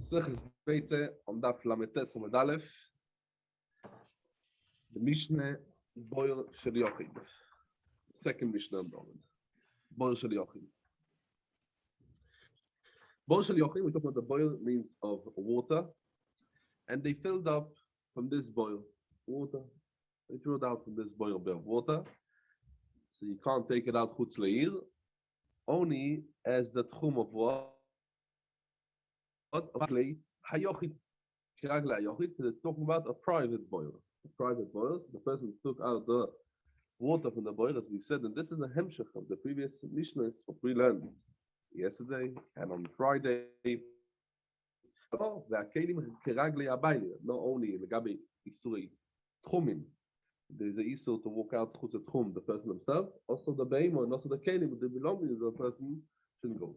Masechet Beitza on daf lametes amud aleph, the Mishnah boil shel yochid. Second Mishnah on David. Boil shel yochid. Boil shel yochid, we talk about the boil means of water, and they filled up from this boil water. They threw it out from this boil of water, so you can't take it out chutz leir, only as the tchum of what? Hayochid. Kiragle hayochid, because it's talking about a private boil. A private boil, the person took out the water from the boil, as we said, and this is a hemshech of the previous Mishnahs of we learned yesterday and on Friday. Oh, not only in the Gabi Isuri Tchumin, there's a Isur to walk out chutz tchum, the person himself, also the Beimo, and also the Kelim, the belonging of the person shouldn't go.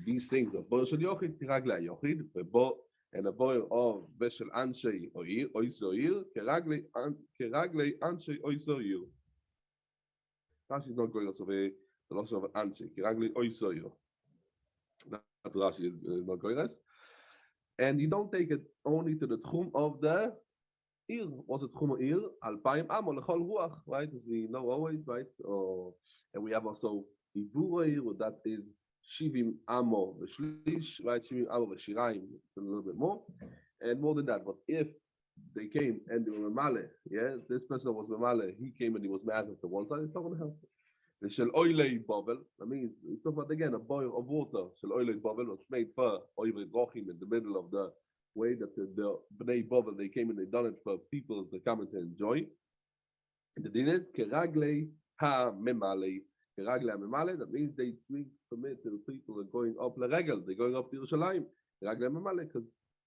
These things are boil shel yochid, kiragle yochid, and a boil of veshel anshei oir, oisoir, kiragle anshei oisoir. Rashi is not going also the loss of anshei, kiragle oisoir. Not Rashi is not going us. And you don't take it only to the tchum of the ir. Was it tchum ir? Alpaim amo lechol ruach, right? As we know always, right? And we have also iburoir, that is Shivim Amo V'Shlish, right? Shivim Amo V'Shiraim, a little bit more, and more than that. But if they came and they were Memale, yeah, this person was Memale, he came and he was mad at the one side, it's not going to help. The Shel Oilei Bovel, that means we talk about again a boil of water. Shel Oilei Bovel was made for Oivei Rochim in the middle of the way that the Bnei Bovel, they came and they done it for people to come and to enjoy. And the din is Keraglei Ha Memale. That means they permit to the people who are going up Leregel, they're going up to Yerushalayim. Because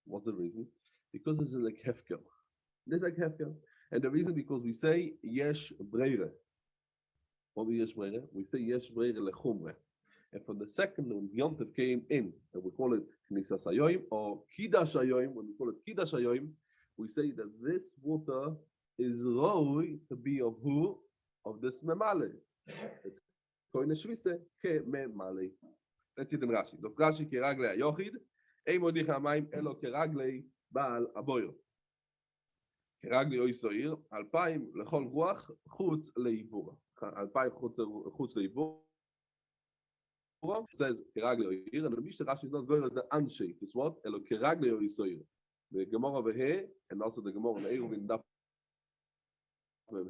what's the reason? Because this is like hefker. This is like hefker. And the reason because we say yesh breire. What we yesh breire? We say yesh breire lechumre. And from the second when Yom Tov came in, and we call it Knisas Hayoim or Kiddush Hayoim, when we call it Kiddush Hayoim, we say that this water is roi to be of who? Of this memale. It's Let's see the Rashi. The Rashi kiragle hayochid, ei modich hamayim elo kiragle baal aboyo. Kiragle oisoir, alpaim lechol ruach chutz leibura. Alpaim chutz leibura. Says kiragle oir, and the Mishnah Rashi is not going as the anshe. It's what? Elo kiragle oisoir. The Gemara over here, and also the Gemara in Eruvin Daf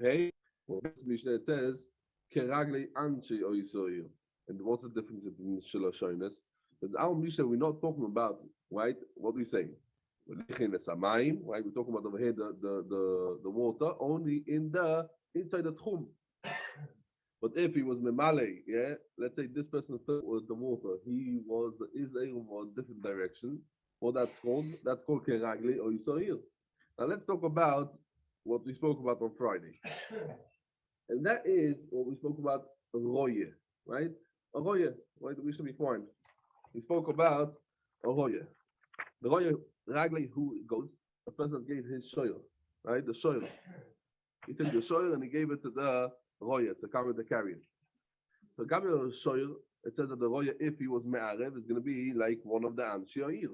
Hey. Well, this Mishnah it says. Keragle anchi oisoir. And what's the difference between Shiloh Shoinus? But our Mishnah, we're not talking about, right? What we say? Right? We're talking about over here the water only in the inside the tchum. But if he was memale, yeah, let's say this person was the water, he was Israel or a different direction. What that's called Keragle oisoir. Now let's talk about what we spoke about on Friday. And that is what we spoke about, roye, right? A roye, right? We should be fine. We spoke about a roye. The roye, ragli, who goes, the person gave his shoyer, right? The shoyer. He took the shoyer and he gave it to the roye to carry the carrier. So, the shoyer, it says that the roye, if he was me'arev, is going to be like one of the ansheir.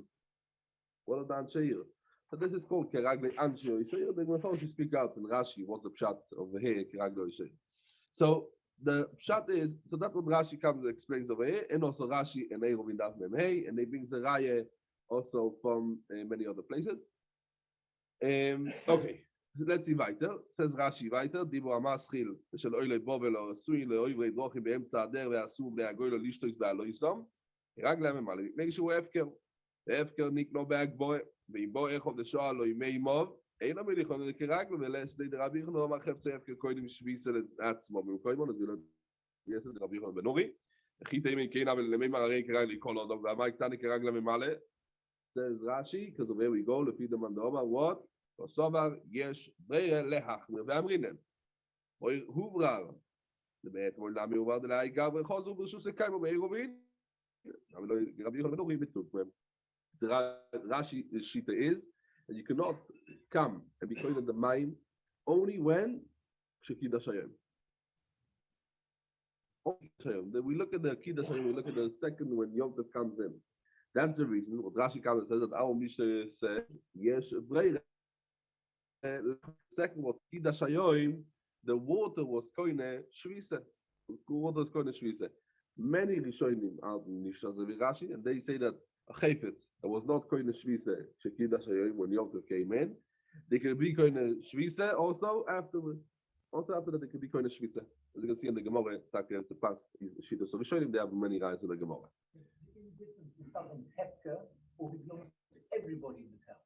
One of the ansheir. So this is called Keragle Anshe Oisoir. They're going to speak out in Rashi. What's the pshat over here? Keragle Oisoir. So the pshat is, so that's what Rashi comes and explains over here, and also Rashi and Eruvin Daf Mem Hey, and they bring the Raya also from many other places. Okay, let's see weiter. Says Rashi weiter. Dibu Amaschil shel Oilei Bovel or Asui leOivei Drochim beEmtza Ader veAsur bnei Hagoy lo lishtos be'alo Yisam. Keragle Memale. Make sure Hefker. Hefker nikno be'Agboy. ואם בוא אחד לשעה לא ימי מוב, אין המליכון כרגל ולסדי דרבי חנוך מחפצה הפקר קודם שביסה לעצמו ומקוימו נדבר יסד דרבי חנוך בנורי הכי תאימי קיינה ולמי מררי כרגל לכל אדם והמה קטני כרגל ממלא says Rashi, because of where we go, לפי דמנדומה, what? בסובר יש ברירה להחמיר ואמרינן הוברר לבית מולדה מעובר דלאי גב וחוזו ברשוס לקיימו בעירובין אבל לא רבי חנוך בנורי בטוק מהם the Rashi Shita is, and you cannot come and be called in the mind only when Kiddush Hayom. We look at the Kiddush Hayom, we look at the second when Yom Tov comes in. That's the reason what Rashi comes and says that our Mishnah says, yes, second was Kida Shayoim, the water was koine shvisa. Water was koine shvisa. Many Rishonim are Mishnahs of Rashi, and they say that a chayfetz that was not koine shvisa, Shekida Shayoim, when Yom Tov came in, they could be koine shvisa also afterwards. Also after that, they could be koine shvisa. As you can see in the Gemara, Taka it's the past Shita. So Rishonim, they have many guys in the Gemara. Is the difference in something hefker or belongs to everybody in the town?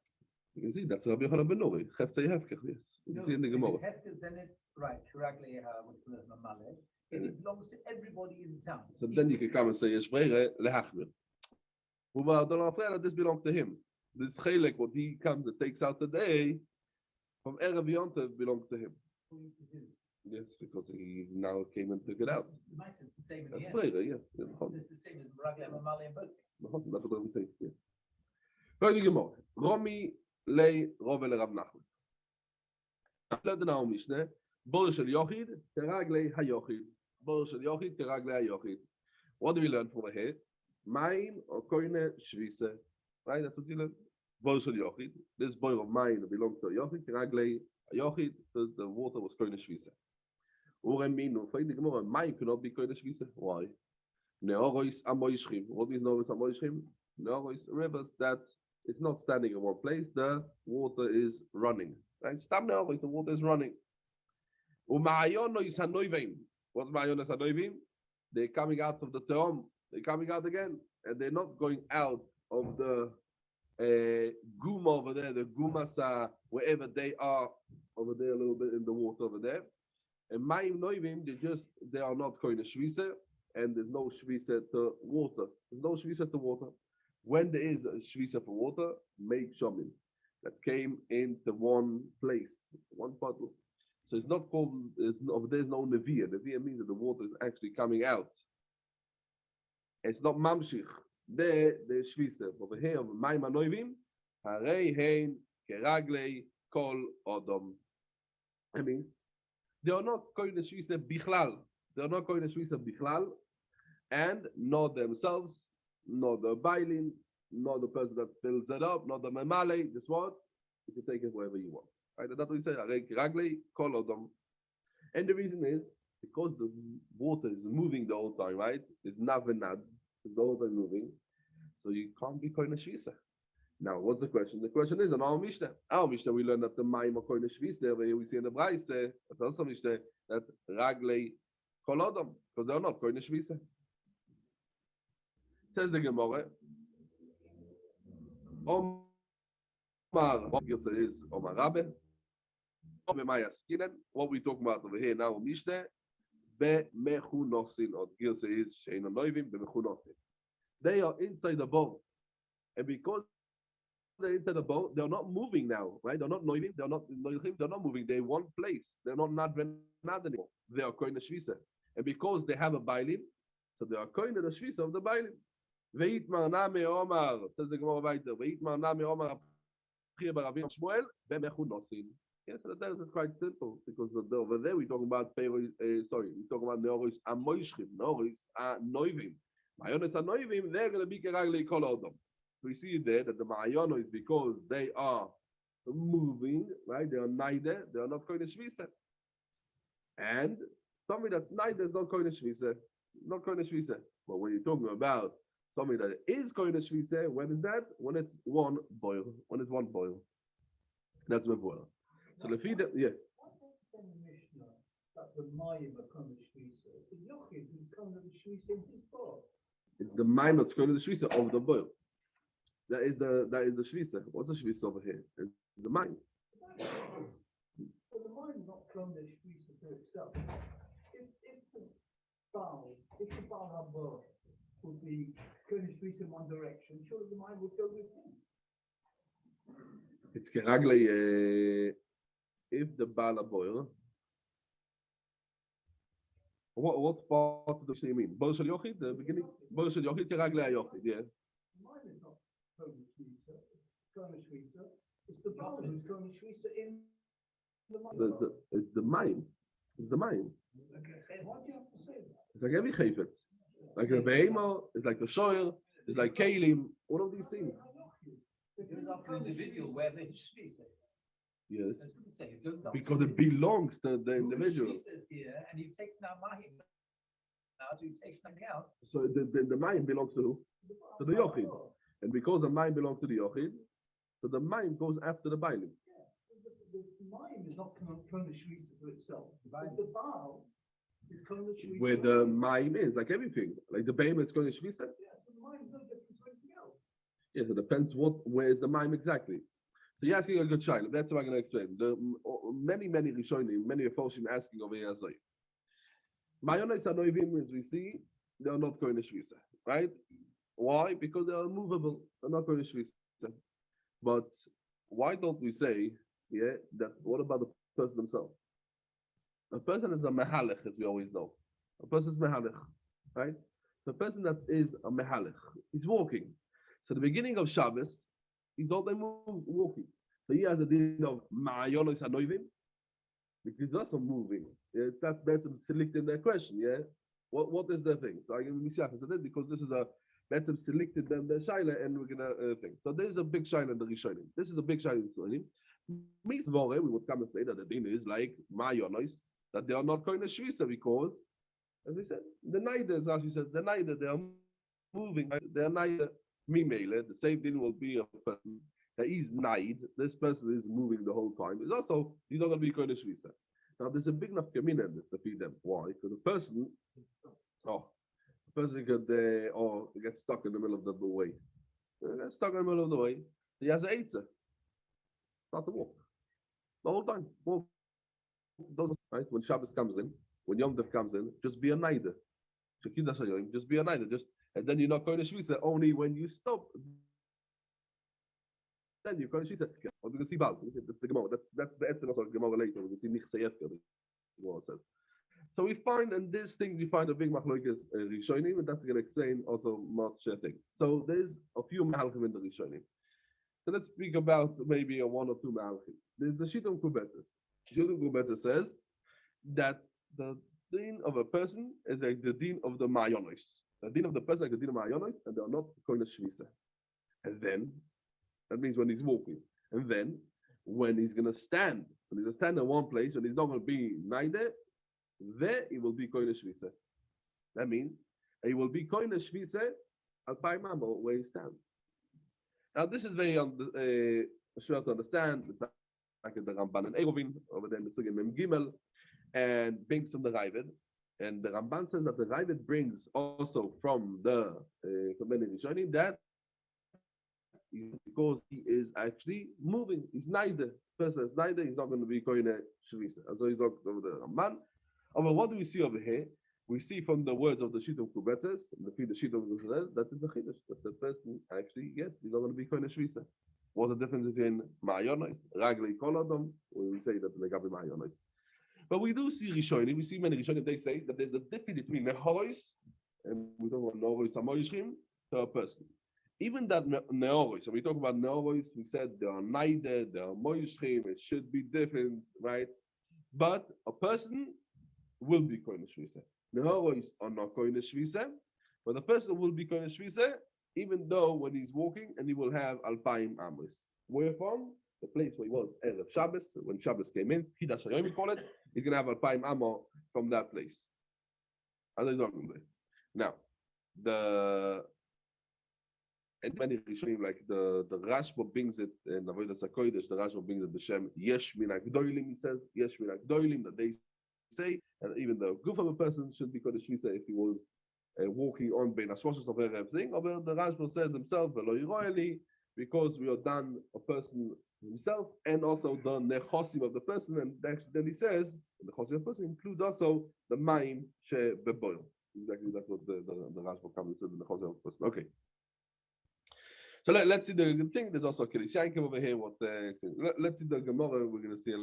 You can see that's Rabbi Yochanan ben Nori. Heftzei hefker, yes. You can see in the Gemara. If it's hefker, then it's right. If it belongs to everybody in the town. So then you can come and say, Yeshbrere lehachmir. This belongs to him. This chelek, what he comes and takes out today, from Erev Yom Tov belongs to him. Yes, because he now came and took it out. It's the same in the That's end. right, yes. It's the same as Meragli Mamali and both things. That's what we say. Yes. Very good. Romi lei Rove le Rav Nachman. Learned in our Mishnah, Bor shel Yochid teraglei hayochid. Bor shel Yochid teraglei hayochid. What do we learn from here? Mayim or koine shvisa. Right, that's what we learn. Bor shel Yochid. This boil of mine belongs to Yochid teraglei hayochid. The water was koine shvisa. Ureminu, find the Gemara, mine cannot be koine shvisa. Why? Neorois amoishchim. What is Neorois amoishchim? Neorois rivers that it's not standing in one place. The water is running. Right? Stam neorois, the water is running. Umayonois hanoivim. What's mayonos hanoivim? They're coming out of the Tehom. They're coming out again, and they're not going out of the guma over there, the gumasa, wherever they are over there, a little bit in the water over there. And mayim noivim, they are not going to shvisa, and there's no shvisa to water. There's no shvisa to water. When there is a shvisa for water, make shomim that came into one place, one bottle. So it's not called. There's no neviah. Neviah means that the water is actually coming out. It's not mamshich. There's shvisa. Over here, mayim anoivim, harei hein keraglei kol odom. I mean, they are not going to shvisa bichlal. They are not going to shvisa bichlal, and not themselves, not the bailin, not the person that fills it up, not the memale. This what you can take it wherever you want. Right? That's what we say. Harei keraglei kol odom. And the reason is because the water is moving the whole time, right? It's nav and nad. It's the whole time moving. So you can't be koine shvisa. Now, what's the question? The question is on our Mishnah. Our Mishnah, we learn that the Mayim are koine shvisa, where we see in the Beitza, the first Mishnah, that raglei kolodom, because they're not koine shvisa. Says the Gemara, Omar, what is Omar Rabbe? What we talking about over here now, Mishnah, bemechunosin, or Gilsa is shein anoivim bemechunosin. They are inside the boat, and because they're inside the boat, they're not moving now, right? They're not noivim, they're not moving. They're in one place. They're not anymore. They are koine shvisa, and because they have a bailin, so they are koine the shvisa of the bailin. Veitmar name Omar, says the Gemara weiter. Veitmar name Omar, Rabbi Shmuel bemechunosin. Yes, that is quite simple because over there we're talking about we're talking about Neoris Amoishchim, Neoris Noivim. Mayonos Anoivim, they're going to be Keragli Kol Odom. We see there that the Mayono is because they are moving, right? They are neither, they are not going to Shvisa. And somebody that's neither is not going to Shvisa, not going to Shvisa. But when you're talking about somebody that is going to Shvisa, when is that? When it's one boil. When it's one boil. That's my boil. So the feed, yeah. It's the mind that's going to the shvisa of the boil. That is the shvisa. What's the shvisa over here? It's the mind. But the mind is not going to shvisa for itself. If the Baal Haba would be going to shvisa in one direction, surely the mind would go with him. It's keraglei. If the Bala boil, what part does he mean? Bor shel Yochid, the beginning? Bor shel Yochid, keraglei Yochid, yeah. Mine is not going to shvisa. It's the Baal who's going to shvisa in the mind. It's the mind. It's the mind. Okay, why do you have to say that? It's like every chayfetz. Like a behemo, it's like the shoyer, it's like kalim. All of these things. It goes after the individual where the Shvisa is. Yes. That's what he's saying. It goes after Because the it belongs to the individual. Shvisa is here, and you've taken out Mahim. Now, so he takes something out. So the mind belongs to who? To the Yochid. And because the mind belongs to the Yochid, so the mind goes after the Bailim. The mind is not Kona Shvisa for itself. The Baal is Kona Shvisa. Where the mind is, like everything. Like the Behemoth is going to Shvisa. Yeah, so the mind is no different to anything else. Yes, it depends where is the mime exactly. So you're asking a good child. That's what I'm going to explain. Many Rishonim, many Afoshim asking over here. Mayonis Anoivim, as we see, they are not going to Shvisa, right? Why? Because they are movable. They're not going to Shvisa. But why don't we say, that what about the person himself? A person is a mehalech, as we always know. A person is mehalech, right? The person that is a mehalech, he's walking. So the beginning of Shabbos, he's not walking. So he has a din of ma'ayonos hanoivim, because he's also moving. That's selected their question. What is the thing? So I'm going to be siach this because this is a that's selected them the shaila, and we're gonna think. So there's a big shaila in the Rishonim. This is a big shaila in the Rishonim. Misvore, we would come and say that the din is like ma'ayonos, that they are not going to shvisa because, as we said, the neither, as Rashi says, the neither they are moving, they are neither. Mimele, the same thing will be a person that is naid. This person is moving the whole time. It's also he's not going to be going to shvisa. Now there's a big enough kamina in this to feed them. Why? Because the person could or get stuck in the middle of the way. Get stuck in the middle of the way. He has an Beitza. Start to walk the whole time. Walk. Right? When Shabbos comes in, when Yom Tov comes in, just be a neider. Just be a neider. And then you're not going to Shvisa only when you stop. Then you're going to Shvisa. We're going to see Baal. That's the Gemara. That's the Etzem of Gemara later. We're going to see Nichseyet, the Gemara says. So we find in this thing, we find a big machlokas Rishonim, and that's going to explain also much thing. So there's a few Mahalchim in the Rishonim. So let's speak about maybe a one or two Mahalchim. There's the Shittim Kubetzes. Shittim Kubetzes says that the din of a person is like the din of the Mayonos. The din of the person like the din of Mayonos, and they are not going to Shvisa. And then, that means when he's walking. And then, when he's going to stand, when he's going to stand in one place, when he's not going to be neither, there he will be going to Shvisa. That means he will be going to Shvisa at Paimamo, where he stands. Now, this is very sure to understand. Like the Ramban and Eruvin, over there in the Sugim Mem Gimel, and brings from the Ravid. And the Ramban says that the Ravid brings also from the many Rishonim that because he is actually moving, he's neither. Person is neither, he's not going to be going to Shvisa. So he's not over the Ramban. But what do we see over here? We see from the words of the Shittim Kubetzes, the Shittim Kubetzes, that is a chiddush, that the person actually, yes, he's not going to be going to Shvisa. What's the difference between Ma'ayonos, Ragli Kolodom, or we say that Legabi Ma'ayonos? But we do see Rishonim, we see many Rishonim, they say that there's a difference between Nehoros, and we talk about Nehoros HaMoishchim, to a person. Even that Nehoros, when we talk about Nehoros, we said they are neither, they are Moishchim, it should be different, right? But a person will be going to Shvisa. Nehoros are not going to Shvisa, but the person will be going to Shvisa, even though when he's walking and he will have Alpayim Amos. Where from? The place where he was, Erev Shabbos, when Shabbos came in, Hidash Hayom we call it, he's going to have Alpayim Amo from that place. And he's not going to do it. Now, and many Rishonim, like the Rashba brings it in Avodas HaKodesh, the Rashba brings it B'Shem Yesh Min HaGdoilim, he says, Yesh Min HaGdoilim, that they say, and even the goof of a person should be called a Shvisa if he was walking on Bein HaShoshos of everything, or the Rashba says himself, because we are done a person himself, and also the nechosim of the person, and then he says, the nechosim of the person includes also the mayim shebeboil. Exactly, that's what the Rashba comes to the nechosim of the person. Okay. So let's see the thing. There's also Kiddush Yankim over here. Let's see the Gemara. We're going to see.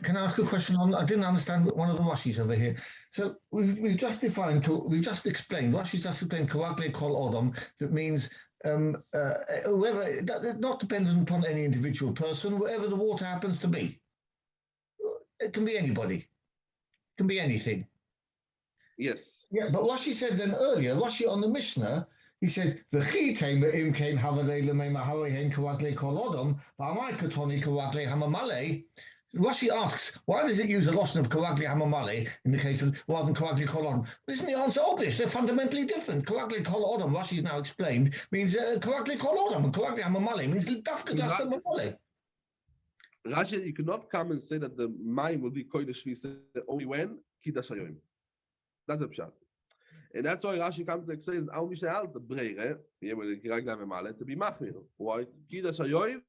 Can I ask a question on? I didn't understand one of the Rashis over here. So we've just explained. Rashi's just explained Karagle Kol Odom. That means whoever, not dependent upon any individual person, wherever the water happens to be. It can be anybody. It can be anything. Yes. Yeah, but Rashi said then earlier, Rashi on the Mishnah, He said, "V'chi tema im kein havarei lemei mahalei hein kawagle kol odom, v'amai katoni kawagle hamamale." Rashi asks, why does it use a lotion of kawagle hamamale in the case of rather than kawagle kol odom? Isn't the answer obvious? They're fundamentally different. Kawagle kol odom, Rashi has now explained, means kawagle kol odom, and kawagle hamamale means dafka dasta mamale. Rashi, you cannot come and say that the mine will be kodesh shvisa only when kiddush hayoim. That's a pshat. And that's why Rashi comes to say that Al Mishal the Breire, to be machmir. Why? Kiddush hayoim,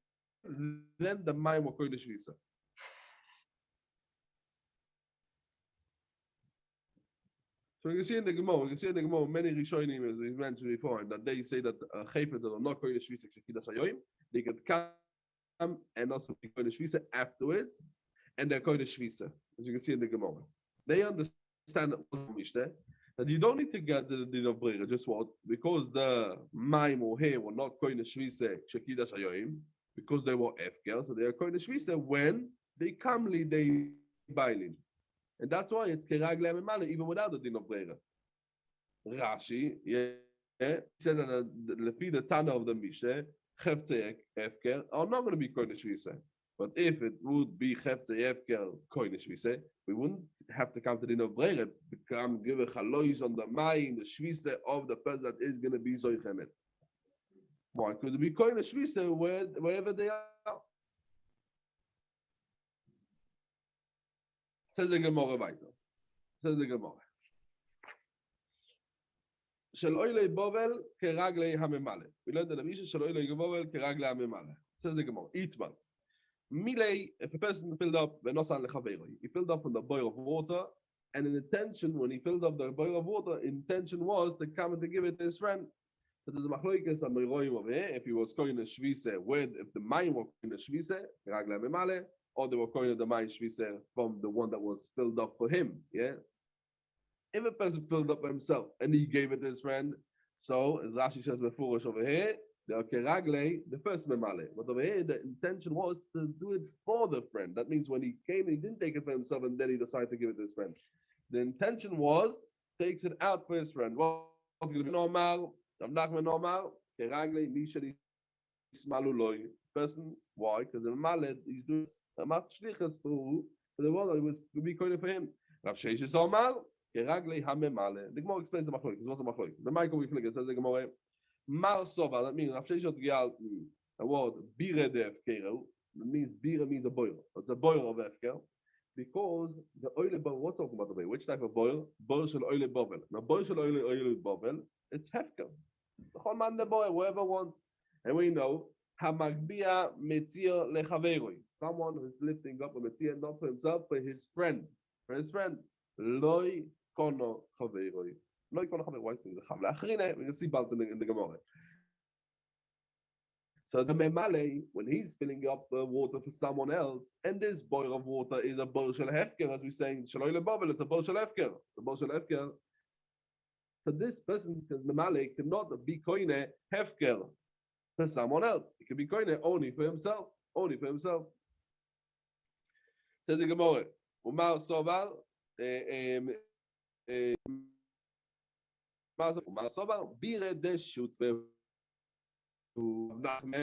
then the mine will kodesh shvisa. So you can see in the Gemara, many Rishonim, as we mentioned before, that they say that chayfet are not kodesh shvisa kiddush hayoim. They could come and also be kodesh shvisa afterwards, and they're kodesh shvisa, as you can see in the Gemara. They understand that you don't need to get the din of Breira, just what? Because the Maim or here were not kodesh shvisa kiddush hayoim, because they were efker, so they are kodesh shvisa when they come lidei bailin. And that's why it's keragle memale even without the din of Breira. Rashi, said that the Tana of the Mishnah, Cheftzei Efker are not going to be kodesh shvisa. But if it would be Cheftzei Efker kodesh shvisa, we wouldn't have to come to the din of Breira, become give a chalois on the mayim, the shvisa of the person that is going to be zoichemet. Why could it be kodesh shvisa wherever they are? Says the Gemara weiter. Says the Gemara. Shel oilei bovel keraglei hamemale. We learned in the Mishnah shel oilei bovel keraglei hamemale. Says the Gemara. Itman. Milei, if a person filled up v'nosan lechaveroi, he filled up from the boil of water, and an intention when he filled up the boil of water, intention was to come and to give it to his friend. So there's a machloikas on Meroim over here. If he was going to shvise, if the mayim were going to shvise, keraglei hamemale, or they were going the mayim shvisa from the one that was filled up for him. Yeah. If a person filled up himself and he gave it to his friend, so as Rashi says before us over here, the keragle, the first memale. But over here, the intention was to do it for the friend. That means when he came, he didn't take it for himself and then he decided to give it to his friend. The intention was takes it out for his friend. Well, it's going to be normal. Normal. Keragle mishali smaluloi. Person, why? Because the maled he's doing a much shlichus for the one that was to be koine for him. Rav Sheshes Omar, keragle hamemale. The Gemara explains the machloek. What's the machloek? The Michael we flick it says the Gemara. Mar sova. That means Rav Sheshes gal a word bire def kero. That means bire means a boil. It's a boil of efker because the oil boil. What's talking about the boil? Which type of boil? Boil shel oil bovel. Now boil shel oil bovel. It's hefker. The whole man the boil whoever wants, and we know. Hamagbia metzia lechaveroi. Someone who's lifting up a metzia not for himself, for his friend. For his friend. Loi kono chaveroi. Loi kono chaveroi. We can see about in the Gemara. So the memale, when he's filling up the water for someone else, and this boil of water is a boil shel hefker, as we're saying, shaloi lebabel, it's a boil shel hefker. The boil shel hefker. So this person, because memale cannot be koine hefker for someone else. It can be koine only for himself. Only for himself. Says the Gemara. Umar sobar. Umar sobar. Bire deshut.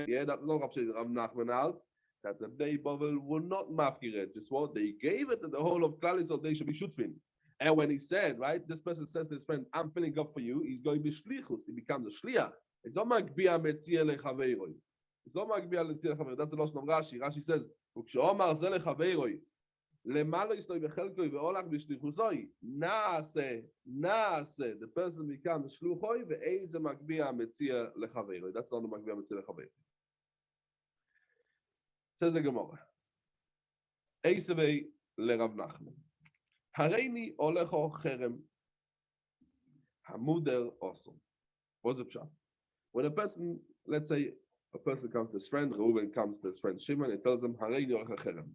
Yeah, that's not Rav Nachman out. That the day bubble will not mafkir. Just what they gave it to the whole of Klal, so they should be shutfin. And when he said, right, this person says to his friend, "I'm filling up for you," he's going to be shlichus. He becomes a shliach. It's not magbia metzia lechaveroi. It's not magbia metzia lechaveroi. That's the loss of Rashi. Rashi says, "Uksheomar ze lechaveroi, lemalo yisnoi bechelkoi veolach b'shlichusoi." Naase. The person becomes shluchoi ve'eiz magbia metzia lechaveroi. That's not the magbia metzia lechaveroi. Says the Gemara. Eisevei leRav Nachman. Hareini olecho cherem. Hamuder also. What's the pshat? When a person, let's say, a person comes to his friend, Reuben comes to his friend Shimon, and tells him, Hareini olecho cherem.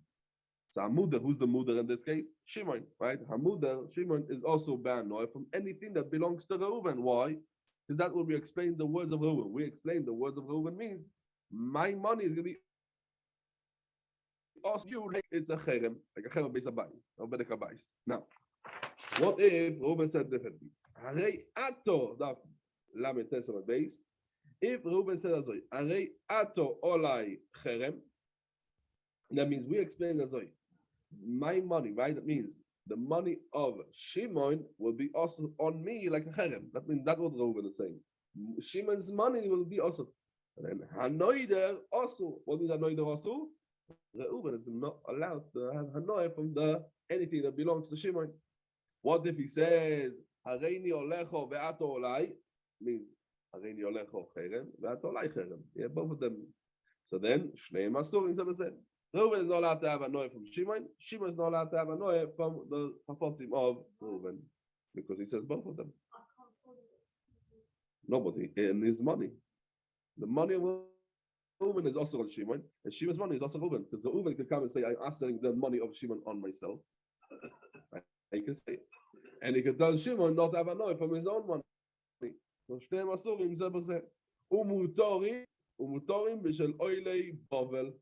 So Hamuder, who's the Muder in this case? Shimon, right? Hamuder, Shimon is also banned from anything that belongs to Reuben. Why? Because that will be explained the words of Reuben. We explained the words of Reuben means my money is going to be also you. It's a cherem, like a cherem based on or bedek abayis. Now, what if Reuben said differently? Harei ato, Lamed Tesam base. If Reuben said as Arei Ato Olai Cherem, that means we explain as my money, right? That means the money of Shimon will be also on me like a cherem. That means that's what Reuben is saying. Shimon's money will be also. And then Hanoider also. What means Hanoider also? Reuben is not allowed to have Hanoider from anything that belongs to Shimon. What if he says Hareini Olecho ve'ato olai? Means Hareini Olecho cherem ve'ato olai cherem. Yeah, both of them. So then Shnei Masurim said. Reuben is not allowed to have a noy from Shimon. Shimon is not allowed to have a noy from the Hafotzim of Reuben, because he says both of them. Nobody in his money. The money of Reuben is also on Shimon, and Shimon's money is also Reuben, because the Reuben can come and say, I'm selling the money of Shimon on myself. He can say, and he can tell Shimon not to have a noy from his own money. So Shnei Masurim zeh umutorim b'shel oilei Bavel.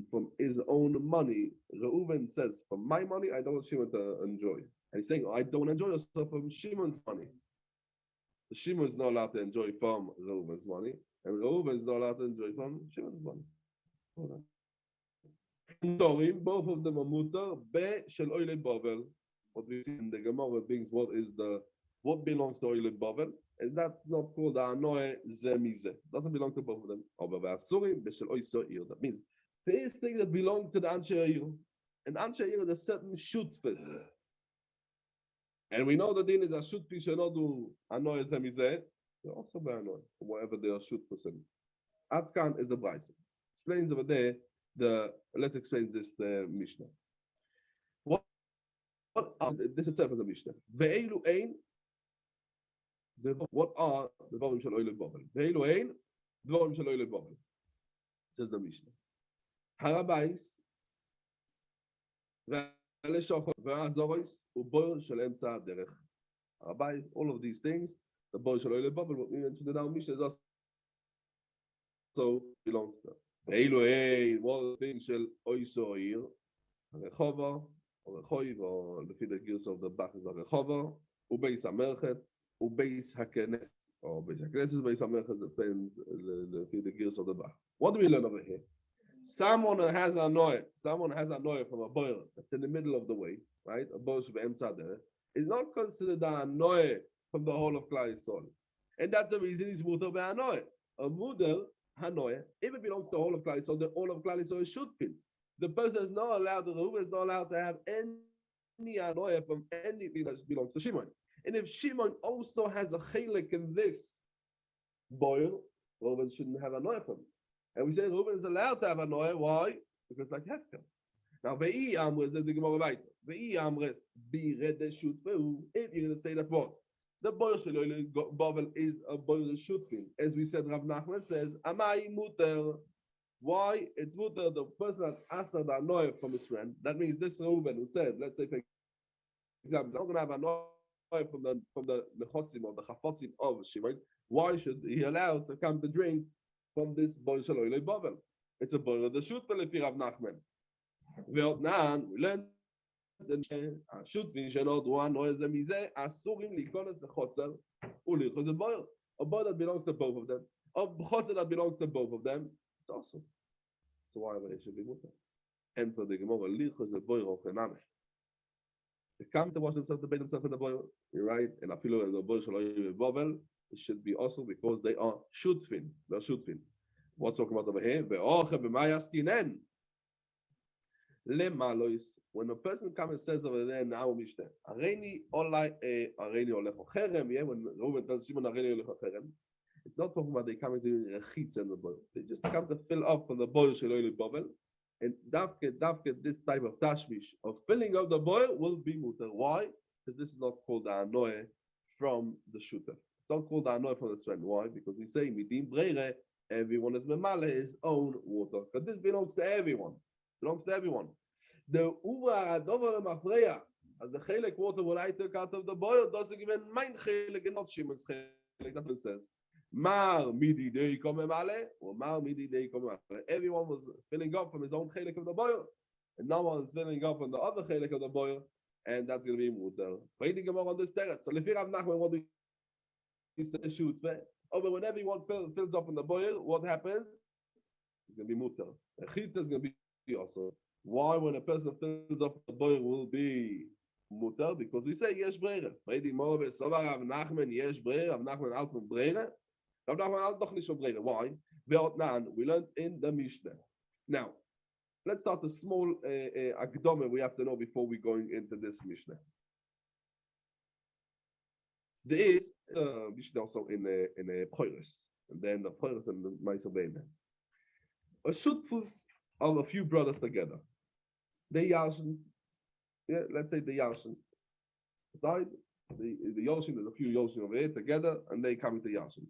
From his own money, Reuven says, from my money, I don't want Shimon to enjoy. And he's saying, I don't enjoy yourself from Shimon's money. So Shimon is not allowed to enjoy from Reuven's money, and Reuven is not allowed to enjoy from Shimon's money. Both of them are mutar be shel oilei Bavel. What we see in the Gemara brings what belongs to oilei Bavel. And that's not called Anoe Zemize. Doesn't belong to both of them. That means there is things that belong to the Anshe Ayir. And Anshe Ayir is a certain shutfis. And we know the din is a shutfis should not do Anoe Zemize. They're also by Anoe, whatever they are shutfis in. Atkan is the Beitza. Explains over there, let's explain this Mishnah. This itself is a Mishnah. Ve'elu ein. What are the Dvarim shel oilei Bavel? Ve'elu ein Dvarim shel oilei Bavel. Says the Mishnah. Harabais ve'aleshochot ve'azoros u'boil shel emtza derech. Harabais, all of these things, the boil shel oilei Bavel, what we mentioned in our Mishnah, is also belongs to them. Ve'elu ein, what are the things shel oiso ir? Rechova, or Rechoiv, or the gears of the back is the Rechova, u'beis hamerchetz, Ubeis Hakenes, or Beis Hakenes is Beis Hamerchetz, depends the gears of the back. What do we learn over here? Someone has a noy from a boil that's in the middle of the way, right? A boil should be emtzadeh. Is not considered a noy from the whole of Klal Yisrael, and that's the reason he's mutar be'anoy. A mutar hanoy, if it belongs to the whole of Klal Yisrael, the whole of Klal Yisrael should be. The person is not allowed. The Reuven is not allowed to have any anoy from anything that belongs to Shimon. And if Shimon also has a chelik in this boil, Reuven shouldn't have a noah from it. And we say Reuven is allowed to have a noah. Why? Because like hefker. Now, ve'i amres, the Gemara Beitza. Ve'i amres bi redeshut ve'u. If you're going to say that what? The boil shel Bavel is a boil shutfin. As we said, Rav Nachman says, amai muter. Why? It's muter, the person that asked the noah from his friend. That means this Reuven who said, let's say, for example, I'm going to have a noah from the nechosim or the chafotzim of Shimon. Why should he allow to come to drink from this boil shel oilei Bavel? It's a boil of the shutfin if you have Nachman. Ve'otnan, we learned the shutfin shenod one noise zemizeh asurim likonas lechotzer ulichos the boil. A boil that belongs to both of them, a chotzer that belongs to both of them. It's awesome. So why would it should be mutar? And for the Gemara, lichos the boil of Chenameh. They come to wash themselves, to bathe themselves in the boil. You're right. And I feel the boil shel oilei Bavel, it should be also because they are shutfin. They're shutfin. What's talking about over here? Ve'oche b'mayaskinen. Lemalois. When a person comes and says over there in our Mishnah, Areini olecho cherem. Yeah, when Reuven tells Shimon Areini olecho cherem, it's not talking about they coming to do rechitza in the boil. They just come to fill up from the boil shel oilei Bavel. And davke, this type of tashmish of filling up the boil will be mutar. Why? Because this is not called the anoy from the shooter. It's not called the anoy from the strand. Why? Because we say midim breire, everyone is memale his own water. But this belongs to everyone. Belongs to everyone. The uva adover mafreya, as the chelik water what I took out of the boil doesn't even mind chelik and not Shimon's chelik. That's what it says. Mar midi dei come male, or mar midi dei come male. Everyone was filling up from his own chelik of the boil, and no one's filling up from the other chelik of the boil. and that's going to be mutar. Waiting on this teretz. So if you have Nachman, what do you say? Shoot, oh, but when everyone fills up in the boil, what happens? It's going to be mutar. The chitza is going to be also. Why, when a person fills up the boil, will be mutar? Because we say yesh breira. Waiting more of so Rav Nachman yesh breira. Rav Nachman out from breira. Rav Nachman out doch nicht from breira. Why? We learned in the Mishnah. Now, let's start a small akdome we have to know before we going into this Mishnah. There is Mishnah also in a Poiris, and then the Poiris and the Masechet. A shutfus of a few brothers together. They Yashin, let's say the Yashin died. The Yoshin, there's a few Yoshin over here together, and they come to Yashin.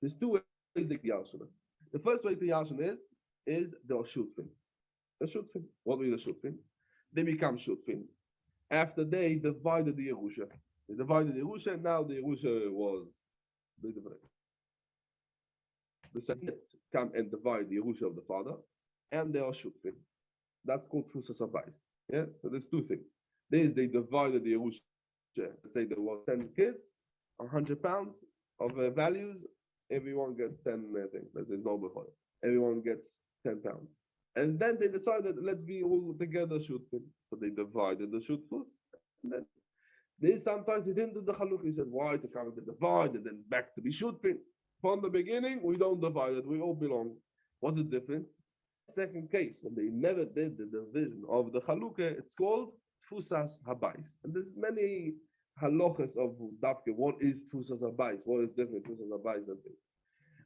There's two ways to Yashin. The first way to Yashin is the shutfin. The shutfin. What is the shutfin? They become shutfin after they divided the Yerusha. They divided the Yerusha, and now the Yerusha was divided. The second come and divide the Yerusha of the father, and they are shutfin. That's called Fusas Abayis. Yeah, so there's two things. There's they divided the Yerusha. Let's say there were 10 kids, 100 pounds of values. Everyone gets 10 things. Let's say it's no before. Everyone gets 10 pounds. And then they decided, let's be all together shutfin. So they divided the shutfus. And then they sometimes they didn't do the chaluk. He said, why to come to divide and then back to be shutfin? From the beginning, we don't divide it. We all belong. What's the difference? Second case, when they never did the division of the chalukah, it's called tfusas habayis. And there's many halachas of dafke. What is tfusas habayis? What is different tfusas habayis and things?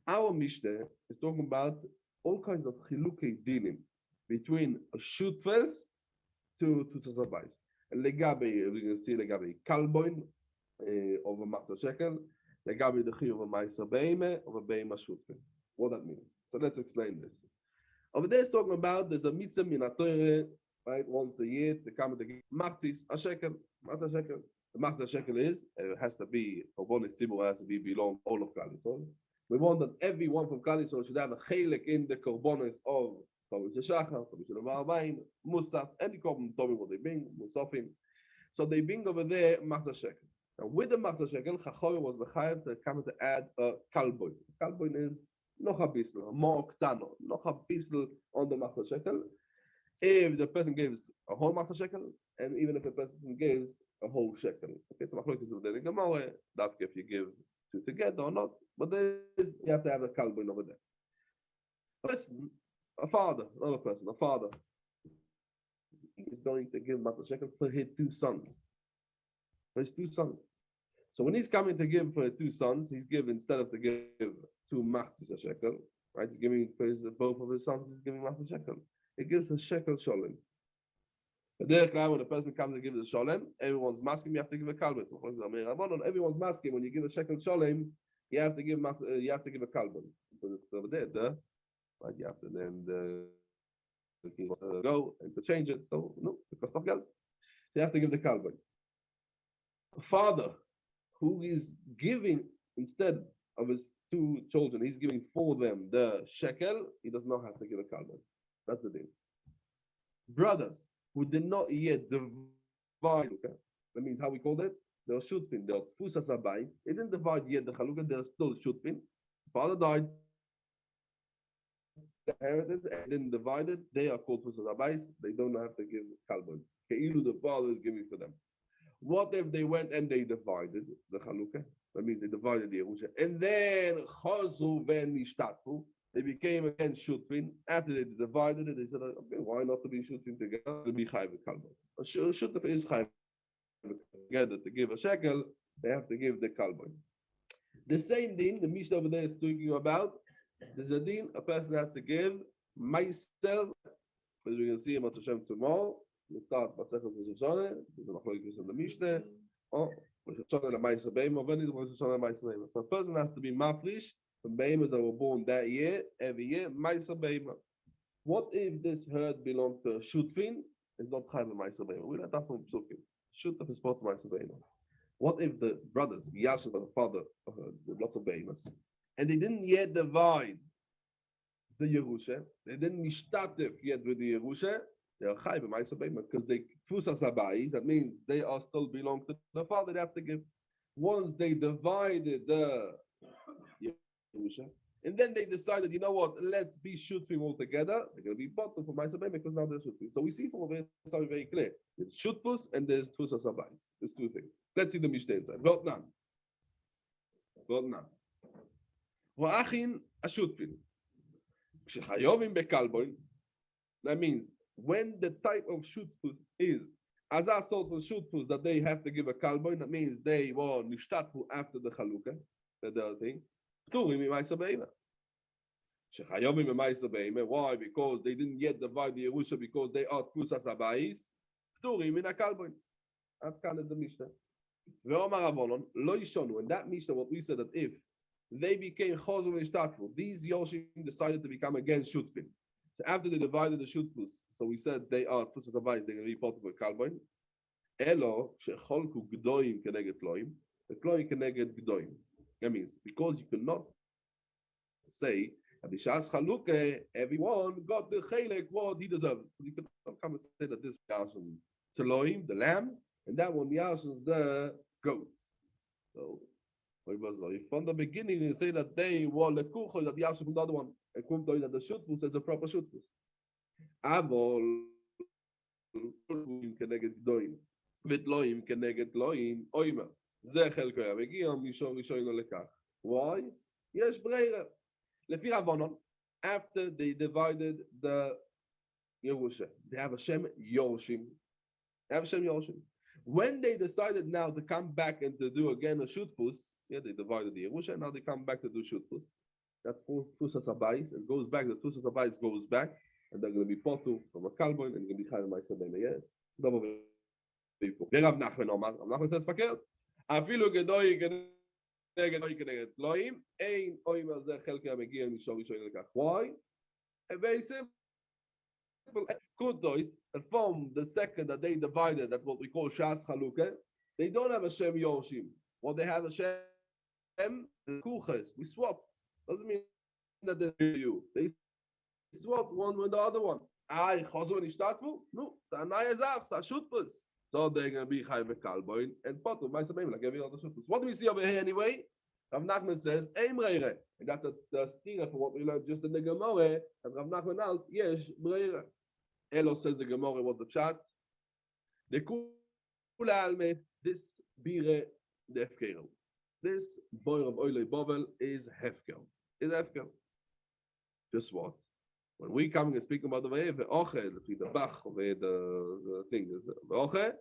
Our Mishnah is talking about all kinds of chilukei dinim between a shutfes to tfusas habayis. And legabe, we can see legabe kalboin of a machta shekel, legabe the chi of a ma'aser beime of a beima shutfin. What that means? So let's explain this. Over there, it's talking about there's a mitzvah min haTorah, right? Once a year, to come to give machtis a shekel, machta shekel. The machta shekel is it has to be for one tzibur, has to be belong all of Klal Yisrael. We want that everyone from Klal Yisrael should have a chelik in the korbanos of Kodesh Shachar, Kodesh Levarbaim, Musaf, any korban tovim what they bring, Musafim. So they bring over there machta shekel. Now with the machta shekel, Chachamim was mechayev to come to add a kalboin. Kalboin is noch a bissel, more ktano, noch a bissel on the machta shekel. If the person gives a whole machta shekel, and even if the person gives a whole shekel. Okay, so machlokes of the Gemara, that if you give two together or not, but there is, you have to have a kalboin over there. Listen, a father, not a person, a father, he is going to give machta shekel for his two sons. For his two sons. So when he's coming to give for his two sons, he's giving, instead of to give two machtis a shekel, right? He's giving for both of his sons, he's giving machtis a shekel. He gives a shekel sholem. But there, when a person comes to give the sholem, everyone's masking, you have to give a kalbon. Everyone's masking, when you give a shekel sholem, you have to give a kalbon. Because it's over there, right? You have to then go and to change it. So no, because of geld. You have to give the kalbon. A father who is giving instead of his two children, he's giving for them the shekel, he does not have to give a kalbon. That's the thing. Brothers who did not yet divide, okay? That means how we called it? They're shutfin, they're tfusas habayis. They didn't divide yet the chalukah, they're still shutfin. Father died, the inheritance, and didn't divide it, they are called tfusas habayis. They don't have to give kalbon. Ke'ilu the father is giving for them. What if they went and they divided the chalukah? That means they divided the Yerusha. And then chazru ven nishtatfu. They became again shutfin. After they divided it, they said, okay, why not to be shutfin together? To be chayv kalbon. A shutf is chayv together to give a shekel. They have to give the kalbon. The same din the Mishnah over there is talking about. There's a din a person has to give myself. As we can see in Masechet tomorrow. We start Masechet Shoshana. There's a machlokes in the Mishnah. Shoshana leMa'aser beima. When is Shoshana leMa'aser beima? So a person has to be mafrish from beimah that were born that year, every year, Ma'aser beima. What if this herd belonged to a shutfin? It's not chayv Ma'aser beima. We let that from psukim. Shutf is part of Ma'aser beima. What if the brothers, Yashin, the father, with lots of beimas, and they didn't yet divide the Yerusha, they didn't mishtatif yet with the Yerusha, They are chai b'maisa beima because they tfusas habayis. That means they are still belong to the father. They have to give. Once they divided the Yerusha, and then they decided, you know what? Let's be shutfim all together. They're going to be bottom for maisa beima because now they're shutfim. So we see from over here something very clear. There's shutfus and there's tfusas habayis. There's two things. Let's see the mishnah inside. Vot nan. Vot nan. V'achin ashutfim. Shechayovim bekalboin. That means when the type of shutfus is as a sort of shutfus that they have to give a kalboin, that means they were nishtatu after the chalukah, the other thing. Pturim imaisa beima. Shechayovim imaisa beima. Why? Because they didn't yet divide the Yerusha because they are tfusas habayis. Pturim in a kalboin. That's kind of the mishnah. Ve'omar avonon lo yishonu. And that mishnah, what we said that if they became chozul nishtatu, these yoshim decided to become again shutfim. So after they divided the shutfus, so we said they are tfusas habayis, they're going to be part of a kalboin. Elo shecholku gdoim keneged kloim, the kloim keneged gdoim. That means because you cannot say that b'shas chalukah everyone got the chelek what he deserves. You cannot come and say that this yashem tloim the lambs and that one yashem the goats. So from the beginning you say that they were lekucha that yashem from the other one. And come to that the shutfus is a proper shutfus. Avol keneged gdoim. Vitloim keneged loim oimer. Zechel koyavegiam mishor rishoino lekach. Why? Yes, breira. Lefi Ravonon, after they divided the Yerusha, they have Hashem Yoshim. They have Hashem Yoshim. When they decided now to come back and to do again a shutfus, yeah, they divided the Yerusha, now they come back to do shutfus. That's for Tfusas Habayis. It goes back, the Tfusas Habayis goes back, and they're going to be potu from a kalboin, and going to be chayim ma'aseh beina. Yeah, it's double people. Rav Nachman Omar. Rav Nachman says, "Fakir. Afilu gedoi keneged loim ein oimer zeh chelkei hamegia mishor rishono lekach." Why? Very simple. Kudos, and from the second that they divided, that's what we call Shas Chalukah, they don't have Hashem Yoshim. What they have Hashem Kuches. We swapped. Doesn't mean that they're you. They swapped one with the other one. I Chazon Ishtatvu? No, the Anaya Zach, the Shutfus. So they're going to be Chai Bekalboin and Potu, like every other Shutfus. What do we see over here anyway? Rav Nachman says, Eim Reire. And that's the steer for what we learned just in the Gemara. And Rav Nachman out, yes, Breire. Elo says the Gemara was the chat. The Kula Alme, this Bire, the Hefkero. This boy of Oile Bovel is Hefker. Is Hefker. Just what? When we come and speak about the Ve'eh, Ve'oche, the Bach, the thing is, Ve'oche,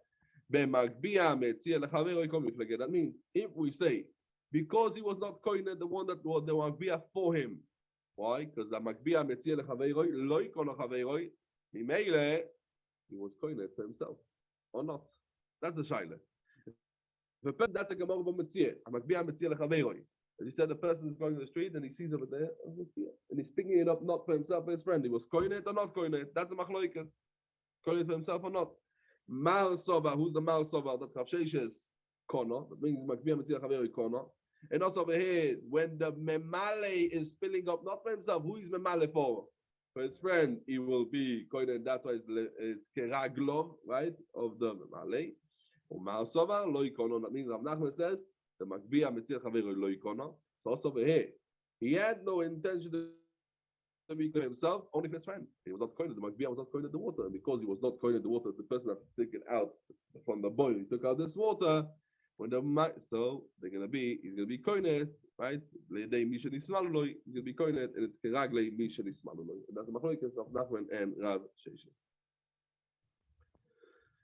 Be'magbia Metzia Lechavero Yikom Miflege. That means, if we say, because he was not koine, the one that was the Magbia for him. Why? Because the Magbia Metzia Lechavero, Lo Yikon Lechavero, Mimele, he was koine for himself. Or not? That's the Shaila. The person that the Gemara Metzia, Magbia Metzia Lechavero. As he said, the person is going to the street and he sees over there, and he's picking it up not for himself, for his friend. He was koinet or not koinet. That's a machloikas. Koinet for himself or not. Mal Sova, who's the Mal Sova? That's Rav Sheshes Kono. That means Makbiyah Mitzvah Chaveri Kono. And also over here, when the Memale is spilling up, not for himself, who is Memale for? For his friend, he will be koinet. That's why it's Keraglov, right? Of the Memale. Or Mal Sova, Lo Kono. That means Rav Nachman says, the Makbiyah Mitzvah Chaveri Lo Yikono. So also over here, he had no intention to be to himself, only for his friend. He was not coined, the Makbiyah was not coined the water. And because he was not coined the water, the person had to take it out from the boil. He took out this water. When so they're gonna be, he's gonna be coined, right? Leidei Misha Nismaluloi, he's gonna be coined, and it's Keraglei Misha Nismaluloi. And that's the Machlokes of Nachman and Rav Sheshes.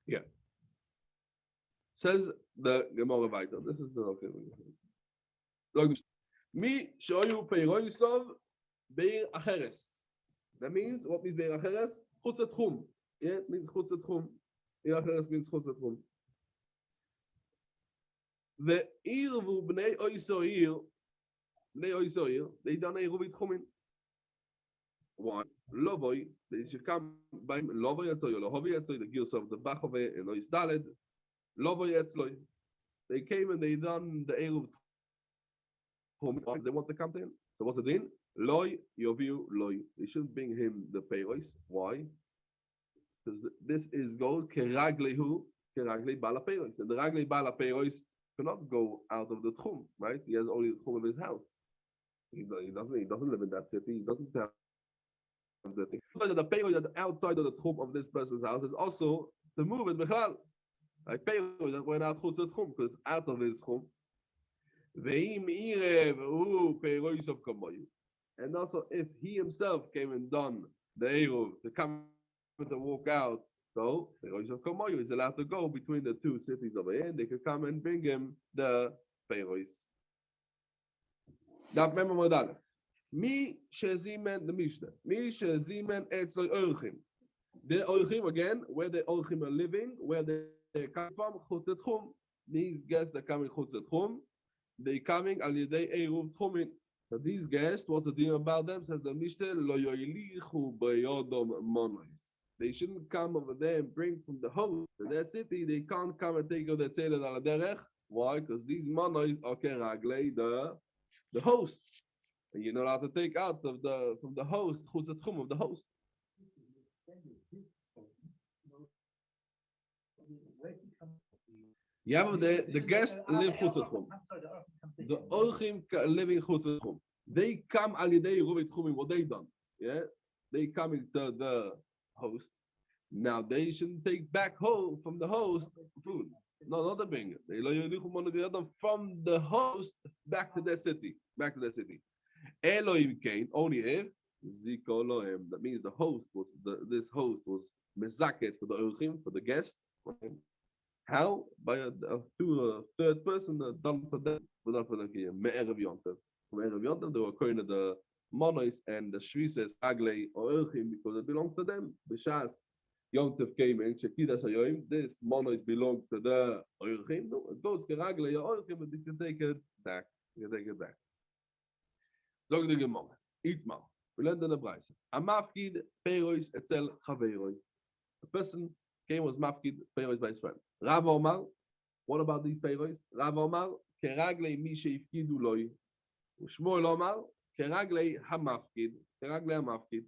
Yeah. Says the Gemara Weiter. This is okay. Mi shoyu peiroisov beir acheres. That means, what means beir acheres? Chutz tchum. Yeah, it means chutz tchum. Beir acheres means chutz tchum. The irvu bnei oisoir, they done a ruvi tchumin. Why? Lovoi, they should come by lovoi etzoy, lohovi etzoy, the gears of the bachove and ois daled. Lovoi etzloy. They came and they done the eruv. They want to come to him. So what's the din? Loy yoviu loy. They shouldn't bring him the payrois. Why? Because this is gold, keraglehu, keragle bala peiros. And the ragle bala peiros cannot go out of the tchum, right? He has only the tchum of his house. He doesn't live in that city. He doesn't have the thing. The peiros that outside of the tchum of this person's house is also to move it bechal. Like peiros that went out chutz the tchum, because out of his tchum. Ve'im irev u peiros of kamoyu. And also, if he himself came and done the eruv to come to walk out, so the Rosh of Kamoyu is allowed to go between the two cities over here, and they could come and bring him the peiros. Now, remember Modal. Mi shezimen the Mishnah. Mi shezimen etzloi orchim. The orchim again, where the orchim are living, where they come from, chutz tchum. These guests that come in chutz tchum, they coming al yedei eruv tchumin. So these guests, what's the deal about them? Says the Mishnah, lo yoilichu b'yodom monois. They shouldn't come over there and bring from the host to their city. They can't come and take out the tzelet al derech. Why? Because these monois are keraglei the host, and you're not allowed to take out of from the host chutz tchum of the host. Yeah, but the guests live chutz tchum. The orchim living chutz tchum. They come al yedei ruvi tchumim. What they done? Yeah, they coming to the host. Now they shouldn't take back home from the host food. No, not the bring it. They from the host back to their city. Back to their city. Elohim came only if Ziko Lohem. That means the host was this host was Masechet for the Orchim, for the guest. How? By a third person done for them. Done for them here. Me'erev Yontav. From Erev Yontav, they were calling the monois and the shvises aglei or Orchim because it belonged to them. B'shas Yontav came in Shekidas Hayoim. This monois belonged to the Orchim. No, it goes keraglei or Orchim, and you can take it back. You can take it back. Zog the Gemara. Itmar. We learned in the Beitza. A mafkid peiros etzel chaveiroi. A person came was mafkid peiros by his friend. Rav Omar. What about these peiros? Rav Omar keraglei mi sheifkidu loi. Ushmuel Omar keraglei hamafkid. Keraglei hamafkid.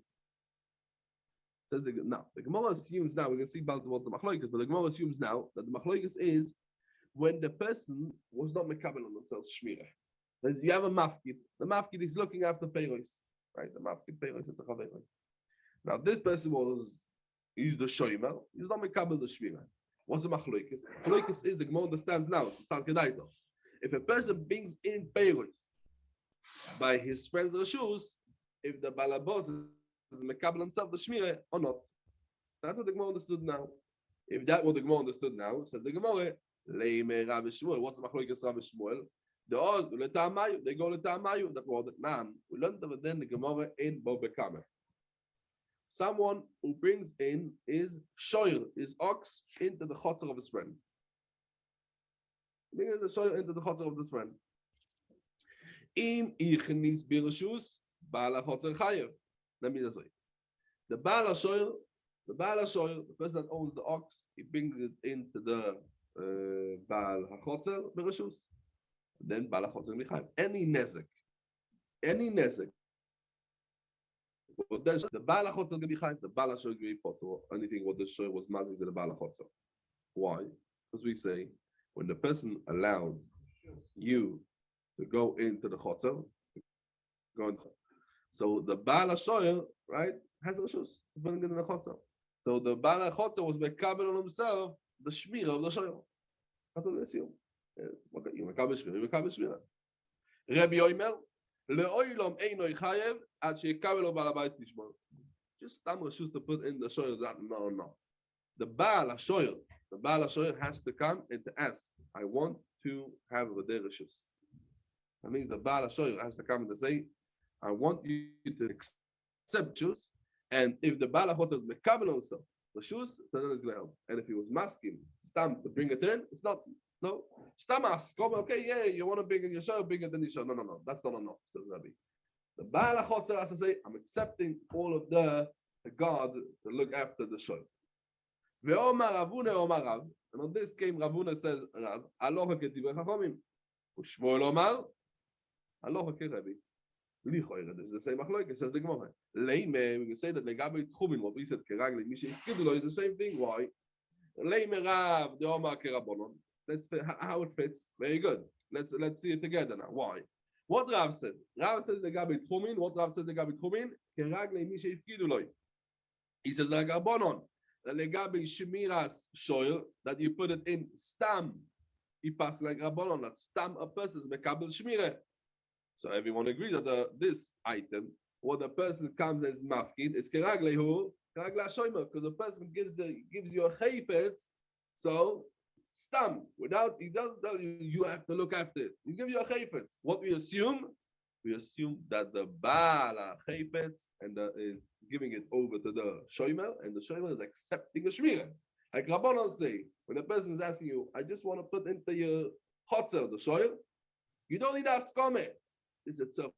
Says now the Gemara assumes now we're going to see about what the machloikas, but the Gemara assumes now that the machloikas is when the person was not mekabel on themselves shmirah. You have a mafkid. The mafkid is looking after peiros, right? The mafkid peiros is the chaveiroi. Now this person he's the shoymer. He's not mekabel the shmirah. What's the machloikas? Machloikas is the Gemara understands now. It's a salkedaito. If a person brings in peiros by his friend's reshus, if the balabos is mekabel himself the shmirah or not, that's what the Gemara understood now. If that's what the Gemara understood now, says the Gemara, leime Rav Shmuel. What's the machloikas Rav Shmuel? They go to Tamayu. That was the Nan. We learned over then the Gemara in Bobekame. Someone who brings in his shoyer, his ox, into the chotzer of his friend. Bring the shoyer into the chotzer of his friend. Im ichnis birshus bala chotzer chayev. Let me just say. The bala shoyer, the person that owns the ox, he brings it into the bal hachotzer birshus. Then balachotzer michayv. Any nezek. But then the balachotzer is going to be chayv. The balachotzer is going to be potor. Anything what the shoy was mazik to the balachotzer. Why? Because we say when the person allowed you to go into the chotzer, so the balachotzer, right, has reshus to bring it in the chotzer. So the balachotzer was mekabel on himself the shmira of the shoy. That's what we assume. Okay, you make a shmira. Rabbi Yoimer, leoilom einoi chayev ad sheikabelo balabait lishmor. Just tam reshus to put in the shoyer that no. The baal shoyer has to come and to ask. I want to have a reshus. That means the baal shoyer has to come and to say, I want you to accept reshus. And if the baal shoyer is mekabel himself reshus, then it's going to help. And if he was masking stam to bring it in, it's not. No, stamas. Okay, yeah, you want to bring in your show, bring it in your show. No, that's not enough, says Rabbi. The Baal HaChotzer has to say, I'm accepting all of the God to look after the show. Ve'omar Ravuna Omar Rav, and on this came Ravuna says, Rav, Aloha ketivei chachomim. Ushmuel Omar, Aloha ke Rabbi. This is the same machlokes, says the Gemara. Leime, we can say that legabe tchumin, what we said, keragli, mishe iskidulo, is the same thing. Why? Leime rav, the omar kerabonon. That's how it fits. Very good. Let's see it together now. Why? What Rav says? Rav says legabe tchumin. What Rav says legabe tchumin? Keragli, mishe iskidulo. He says legabonon. The legabe shemiras shoil, that you put it in stam. He passes like rabonon, that stam a person's mekabel shmire. So everyone agrees that this item, what the person comes as mafkid, is keraglehu, keragla shoyma, because the person gives you a chayfetz, so stam, without, he doesn't tell you, you have to look after it. He gives you a chayfetz. What we assume? We assume that the baal chayfetz and is giving it over to the shoymer, and the shoymer is accepting the shmira. Like Rabbanon say, when a person is asking you, I just want to put into your chotzer, the shoyl, you don't need to ask comment. This itself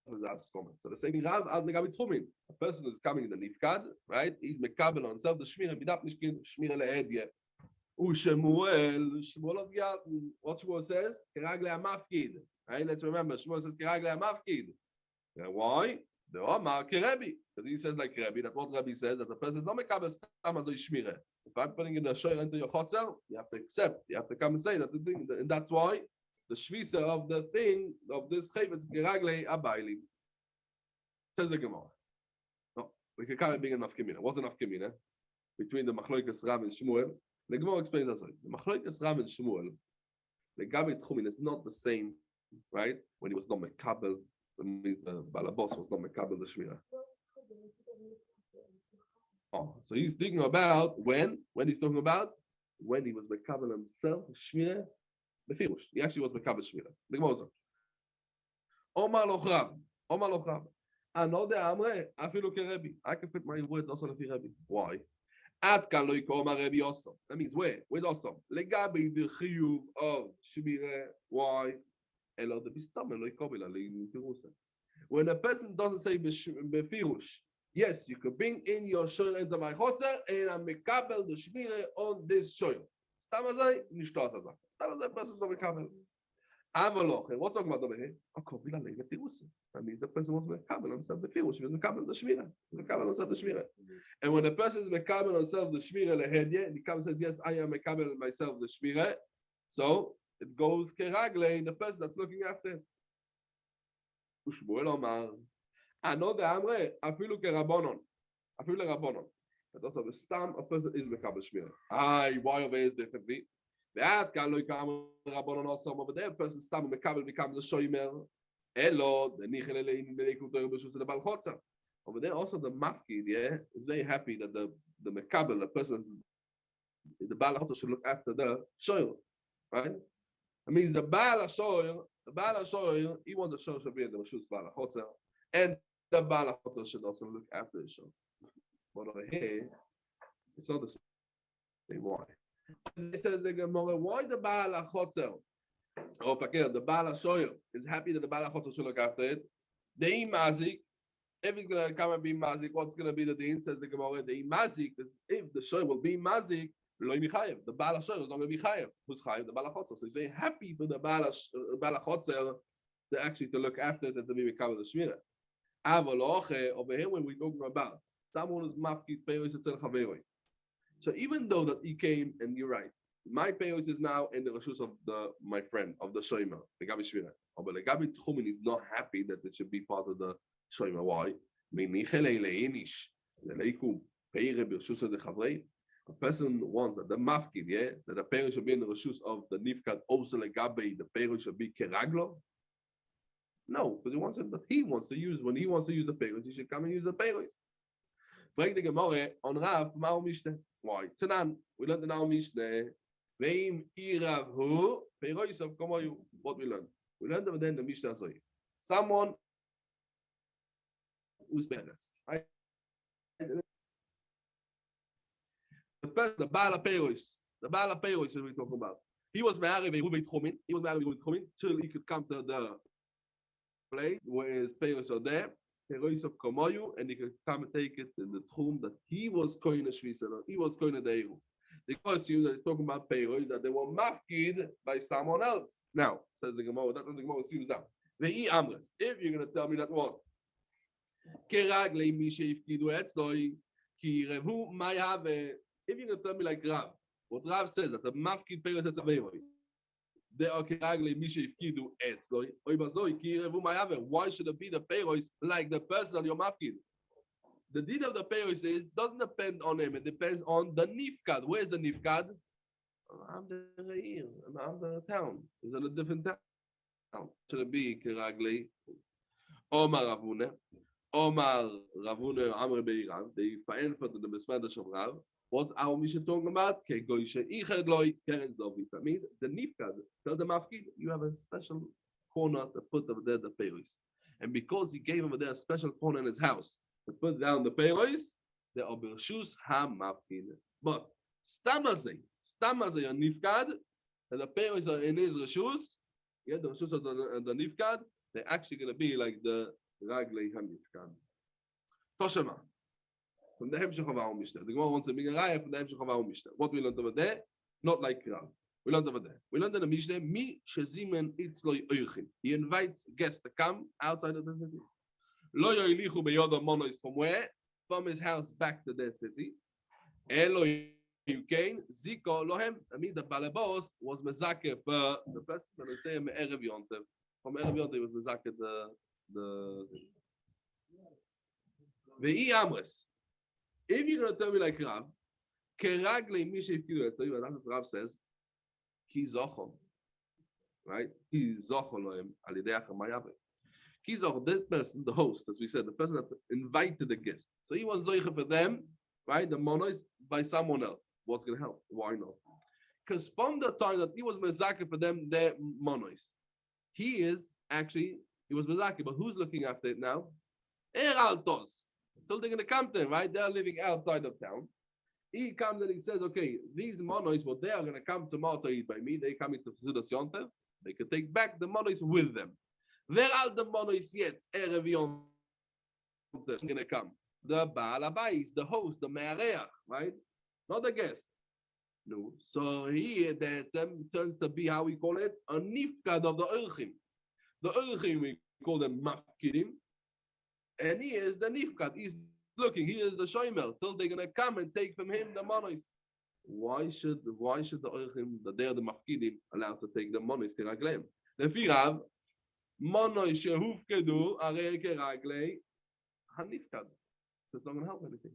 is ask comment. So the same thing, Rav ad legabe tchumin. A person is coming in the nifkad, right? He's mekabel on himself the shmira, midap nishkin shmira leedye. Shmuel of Yatn, what Shmuel says? Keragle amafkid. Right? Let's remember, Shmuel says keragle amafkid. Why? The Omar Kerebi. Because he says like Kerebi, that's what Rabbi says, that the person is not mekabel stam as a shmira. If I'm putting in the shoyr into your chotzer, you have to accept. You have to come and say that the thing, and that's why the shvisa of the thing of this chayvetz keragle abayli. Says the Gemara. No, we can kind of bring enough nafkamina. What's enough nafkamina between the machlokes Rav and Shmuel? The Gemara explains us. The machlokes Rav and Shmuel, the gabi tchumin is not the same, right? When he was not mekabel, that means the balabos was not mekabel the shmira. Oh, so he's thinking about when he's talking about when he was mekabel himself shmira. Befirush, he actually was mekabel shmira. The Gemara says, Omar lochrav, Omar lochrav. Another amre, afilu kerebi. I can fit my words also lefi Rebbe. Why? At kan lo yikoma Rebbe also. That means where? Where's also? Legabi the chiyuv of shmira. Why? Elo the bistam lo yikobel alein pirusa. When a person doesn't say befirush, yes, you could bring in your shoyr into my chotzer and I'm mekabel the shmira on this shoyr. Stamazai, nishtos azak. Stamazai person is not mekabel. Avaloch, and what's talking about over here? That means the person was mekabel himself the firush. He was mekabel the shmira. Mekabel himself the shmira. And when the person is mekabel himself the shmira lehedye, and he comes and says, yes, I am mekabel myself the shmira. So it goes keragle, the person that's looking after him. Ushmuel Omar. Another amre, afilu kerabonon. Afilu kerabonon. But also the stam, a person is mekabel shmira. Why over here is differently? That can look Rabbanon also over there. Person stam mekabel becomes a shoymer. Elo the nichelele in melekutor b'shus the balchotza. Over there also the mafkid, yeah, is very happy that the mekabel, the person, the balchotza should look after the shoyl, right? It means the balachotza, he wants the shoyl should be in the b'shus balchotza, and the balchotza should also look after the shoyl. But over here, it's not the same. Why? It says the Gemara, why the Baal HaChotzer, or Fakir, the Baal HaShoyer, is happy that the Baal HaChotzer should look after it. The Mazik, if he's going to come and be Mazik, what's going to be the deen? Says the Gemara, the Mazik, if the Shoyer will be Mazik, the Baal HaShoyer is not going to be Chayev. Who's Chayev? The Baal HaChotzer. So he's very happy for the Baal HaChotzer to actually to look after it and to be become the Shmira. Avaloche, over here when we're talking about someone who's Mafkid Peiros Etzel Chaveroi. So even though that he came, and you're right, my payos is now in the reshus of my friend, of the shoyma, the Gabi Shvira. But the Gabi Tchumin is not happy that it should be part of the shoyma. Why? A person wants that the mafkid, yeah, that the payos should be in the reshus of the nifkat, also the Gabi, the payos should be keraglo. No, because he wants it, but he wants to use, when he wants to use the payos, he should come and use the payos. Break the Gemara on Rav, Ma'u Mishneh. Why? Tanan, we learned the now Mishneh. Veim irav hu, peiroisav komoyu. What we learned? We learned over then the Mishnah Zoy. Someone who's beres. The Baal Peiros. The Baal Peiros that we're talking about. He was married with Rubei Tchumin. He was married with Tchumin till he could come to the place where his Peiros are there. Of Komoyu, and he could come and take it in the Tchum that he was going to Shvisa, he was going to Deiru. The question that he's talking about Peiroy, that they were mafkid by someone else. Now, says the Gemara, that's what the Gemara assumes now. Ve'i amres. If you're going to tell me that what? Keragle mishe ifkidu etzloi, ki revu mayave. If you're going to tell me like Rav, what Rav says that the mafkid peiros etzavevoi, they are keragle mishe ifkidu etzloi, oi bazoi, ki revu mayave. Why should it be the peiros like the person on your mafkid? The deed of the peiros is doesn't depend on him. It depends on the nifkad. Where's the nifkad? I'm the town. He's in a different town. Should it be keragle? Omar Ravune. Omar Ravune Amr Beirav. They find for the Besmeder of Rav. What are we talking about? That means the nifkad. Tell the mafkid you have a special corner to put over there the peiros. And because he gave him there a special corner in his house to put down the peiros, the obershus ha-mafkid. But stamazay a nifkad, and the peiros are in his reshus. Yeah, the reshus of the nifkad. They're actually going to be like the raglei ha-nifkad. Toshema. From the Hemshech of our Mishnah. The Gemara wants to make a raya from the Hemshech of our Mishnah. What we learned over there? Not like Rav. We learned over there. We learned in the Mishnah, Mi shezimen itzloi oichin. He invites guests to come outside of the city. Lo yoilichu beyoda monois from where? From his house back to their city. Elo yukein ziko lohem. That means the balabos was mezakeh for the person that they say me'erev yontev. From erev yontev was mezakeh the Ve'i amres. If you're going to tell me like Rav, keragle mishe ifkidu etzloi, that's what Rav says, ki zochon, right? Ki zochon lohem alidei achamayave. Ki zochon, that person, the host, as we said, the person that invited the guest. So he was zoicha for them, right? The monos by someone else. What's going to help? Why not? Because from the time that he was mezakeh for them, their monos, he was mezakeh, but who's looking after it now? Eraltos. Till they're going to come to him, right? They're living outside of town. He comes and he says, okay, these monos, what they are going to come tomorrow to eat by me, they come into Sudas Yontev, they can take back the monos with them. Where are the monos yet? Erev Yontev going to come. The Baal Habayis, the host, the Me'areach, right? Not the guest. No. So here, that turns to be, how we call it, a nifkad of the Urchim. The Urchim, we call them mafkidim. And he is the nifkad. He's looking. He is the shomer. Till they're gonna come and take from him the monos. Why should the orchim, they are the mafkidim, allowed to take the monos to ragleim? Lefi Rav, monos shehufkedu arei keraglei hanifkad. So it's not gonna help anything.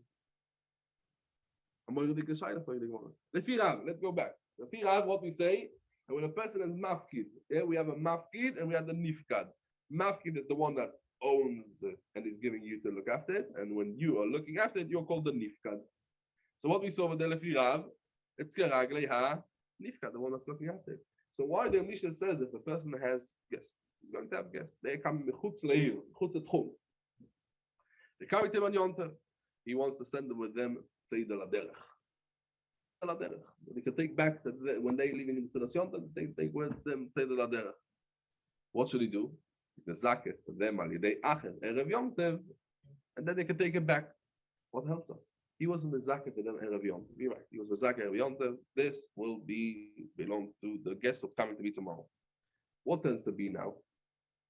I'm already decided for you. Lefi Rav, let's go back. Lefi Rav, what we say, and when a person is mafkid, yeah, we have a mafkid and we have the nifkad. Mafkid is the one that owns it and is giving you to look after it, and when you are looking after it, you're called the nifkad. So what we saw with the Lefi Rav, it's keraglei ha nifkad, the one that's looking after it. So why the Mishnah says if a person has guests, he's going to have guests, they come mechutz leir, mechutz etchum. They carry him on Yontev. He wants to send them with them say the laderech. They can take back when they're leaving in Sudas Yontev, they take with them say the laderech. What should he do? He's mezakeh for them alidei acher erev yontev, and then they can take it back. What helps us? He was mezakeh for them erev yontev. You're right. He was mezakeh erev yontev. This will belong to the guest that's coming to me tomorrow. What tends to be now?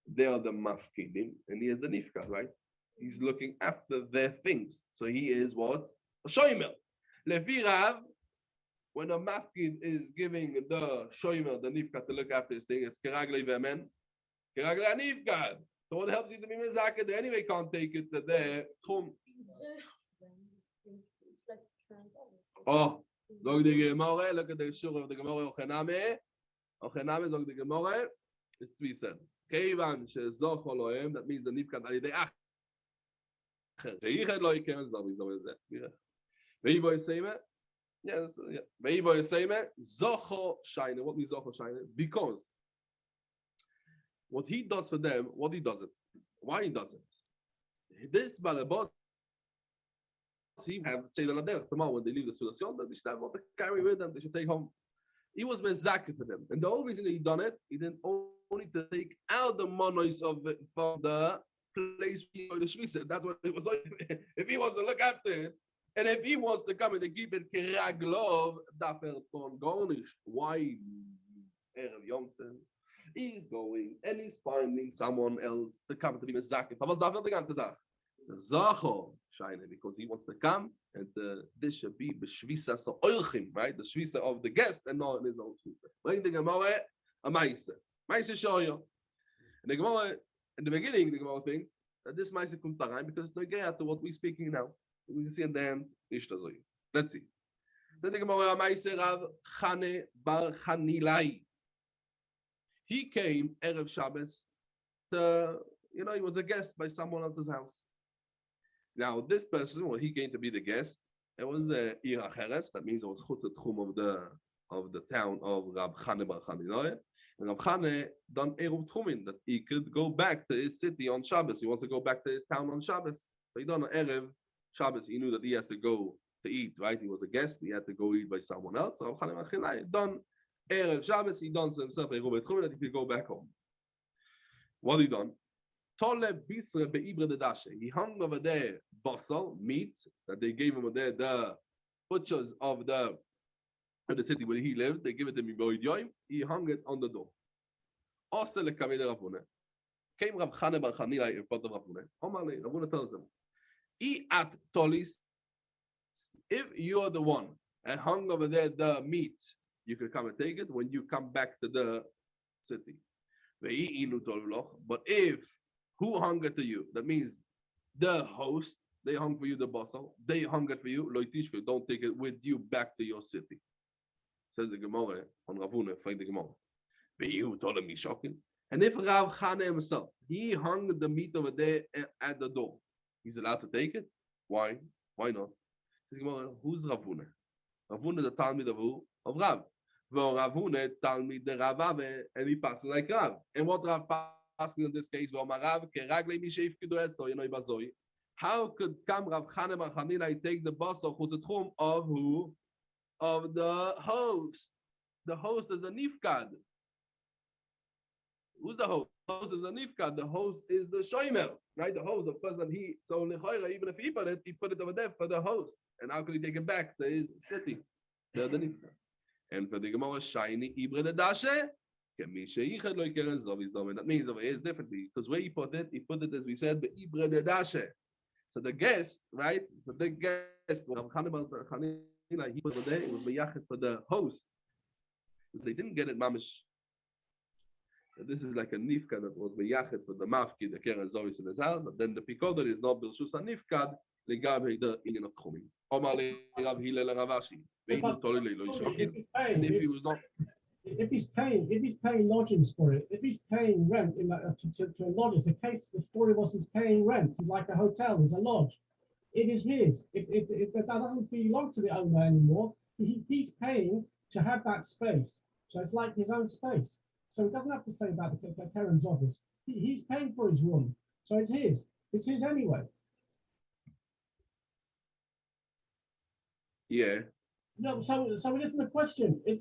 They are the mafkidim, and he is the nifkad, right? He's looking after their things. So he is what? A shomer. Lefi Rav, when a mafkid is giving the shomer, the nifkad, to look after his thing, it's keraglei ve'amen. So what helps you to be mezakeh? They anyway can't take it to their tchum. Oh, look the Gemara. Look at the shur of the Gemara. Ochename zog the Gemara. It's three said. Keivan shezoch Elohim. That means the nifkad alidei acher. Sheichad lo yikem zog zog. Veibo yisayme. Yes, yeah. Veibo yisayme. Zocho shayne. What means zocho shayne? Because what he does for them, what he does it, why he does it. This balabos, he have say the lader tomorrow when they leave the Sudas Yontev, they should have what to carry with them. They should take home. He was mezakeh for them, and the only reason he done it, he didn't only to take out the monos of it from the place where the shvisa. That's what it was. If he wants to look after it, and if he wants to come and to keep it keraglov, dafer ton garnish. Why erev yontev? He's going and he's finding someone else to come to be Mezakif. Aber da wird die ganze Sache. Zacho, Shine, because he wants to come and this should be the Shvisa so Olchim, right? The Shvisa of the guest and not in his own Shvisa. Bring the Gemara, a Maise. Maise show you. And the Gemara, in the beginning, the Gemara thinks that this Maise comes time because it's not get to what we're speaking now. We can see in the end, let's see. Then the Gemara, Maise Rav Chane Bar Chanilai. He came Erev Shabbos to, he was a guest by someone else's house. Now, this person, he came to be the guest. It was Ir Acheres, that means it was Chutz Tchum of the town of Rab Chane Bar Chanilai. And Rab Chane done Eruv Tchumin, that he could go back to his city on Shabbos. He wants to go back to his town on Shabbos. So he done Erev Shabbos. He knew that he has to go to eat, right? He was a guest. He had to go eat by someone else. So Rab Chane Bar Chanilai done Erev Shabbos. He done to himself Eruv Tchumin that he could go back home. What he done? Tole Bisre Be'ibre de Dashe. He hung over there basal, meat, that they gave him over there, the butchers of the city where he lived. They give it to him. He hung it on the door. Also, le Kamei de Ravune. Came Rab Chane Bar Chanilai in front of Ravune. Omar le, Ravune tells him, I at Tolis, if you are the one and hung over there the meat, you can come and take it when you come back to the city. But if who hung it to you? That means the host, they hung for you the basal, they hung it for you, don't take it with you back to your city. Says the Gemara on Ravune, find the Gemara. Told him he's shocking. And if Rav Chane himself, he hung the meat over there at the door, he's allowed to take it? Why? Why not? Says the Gemara, who's Ravune? Ravune, the Talmid of who? Of Rav. Well, Ravune, Talmid the Ravave, and he passes like Rav. And what Rav asking in this case, how could come Rav Chane Bar Chanilai take the bus of Chutzetchum of who? Of the host. The host is a nifkad. Who's the host? The host is a nifkad. The host is the shomer, right? The host, the person so even if he put it over there for the host. And how could he take it back to his city? The nifkad. And for the Gemara, shiny ibre de dashe. That means over here is differently because where he put it as we said, the ibre de dashe. So the guest, right? So the guest, he put it there. It was meyachet for the host because they didn't get it mamish. This is like a nifkad that was meyachet for the mafki, the keren zovis in his house, but then the pikoder is not bilshus a nifkad. Legabe the Indian of Tchumim. Omar le Rav Hillel Ravashi. And if he was not. If he's paying lodgings for it, if he's paying rent to a lodge, it's a case. The story was he's paying rent. He's like a hotel. It's a lodge. It is his. That doesn't belong to the owner anymore. He's paying to have that space. So it's like his own space. So he doesn't have to say about the parents' office. He's paying for his room. So it's his. It's his anyway. Yeah. No, so it isn't a question. It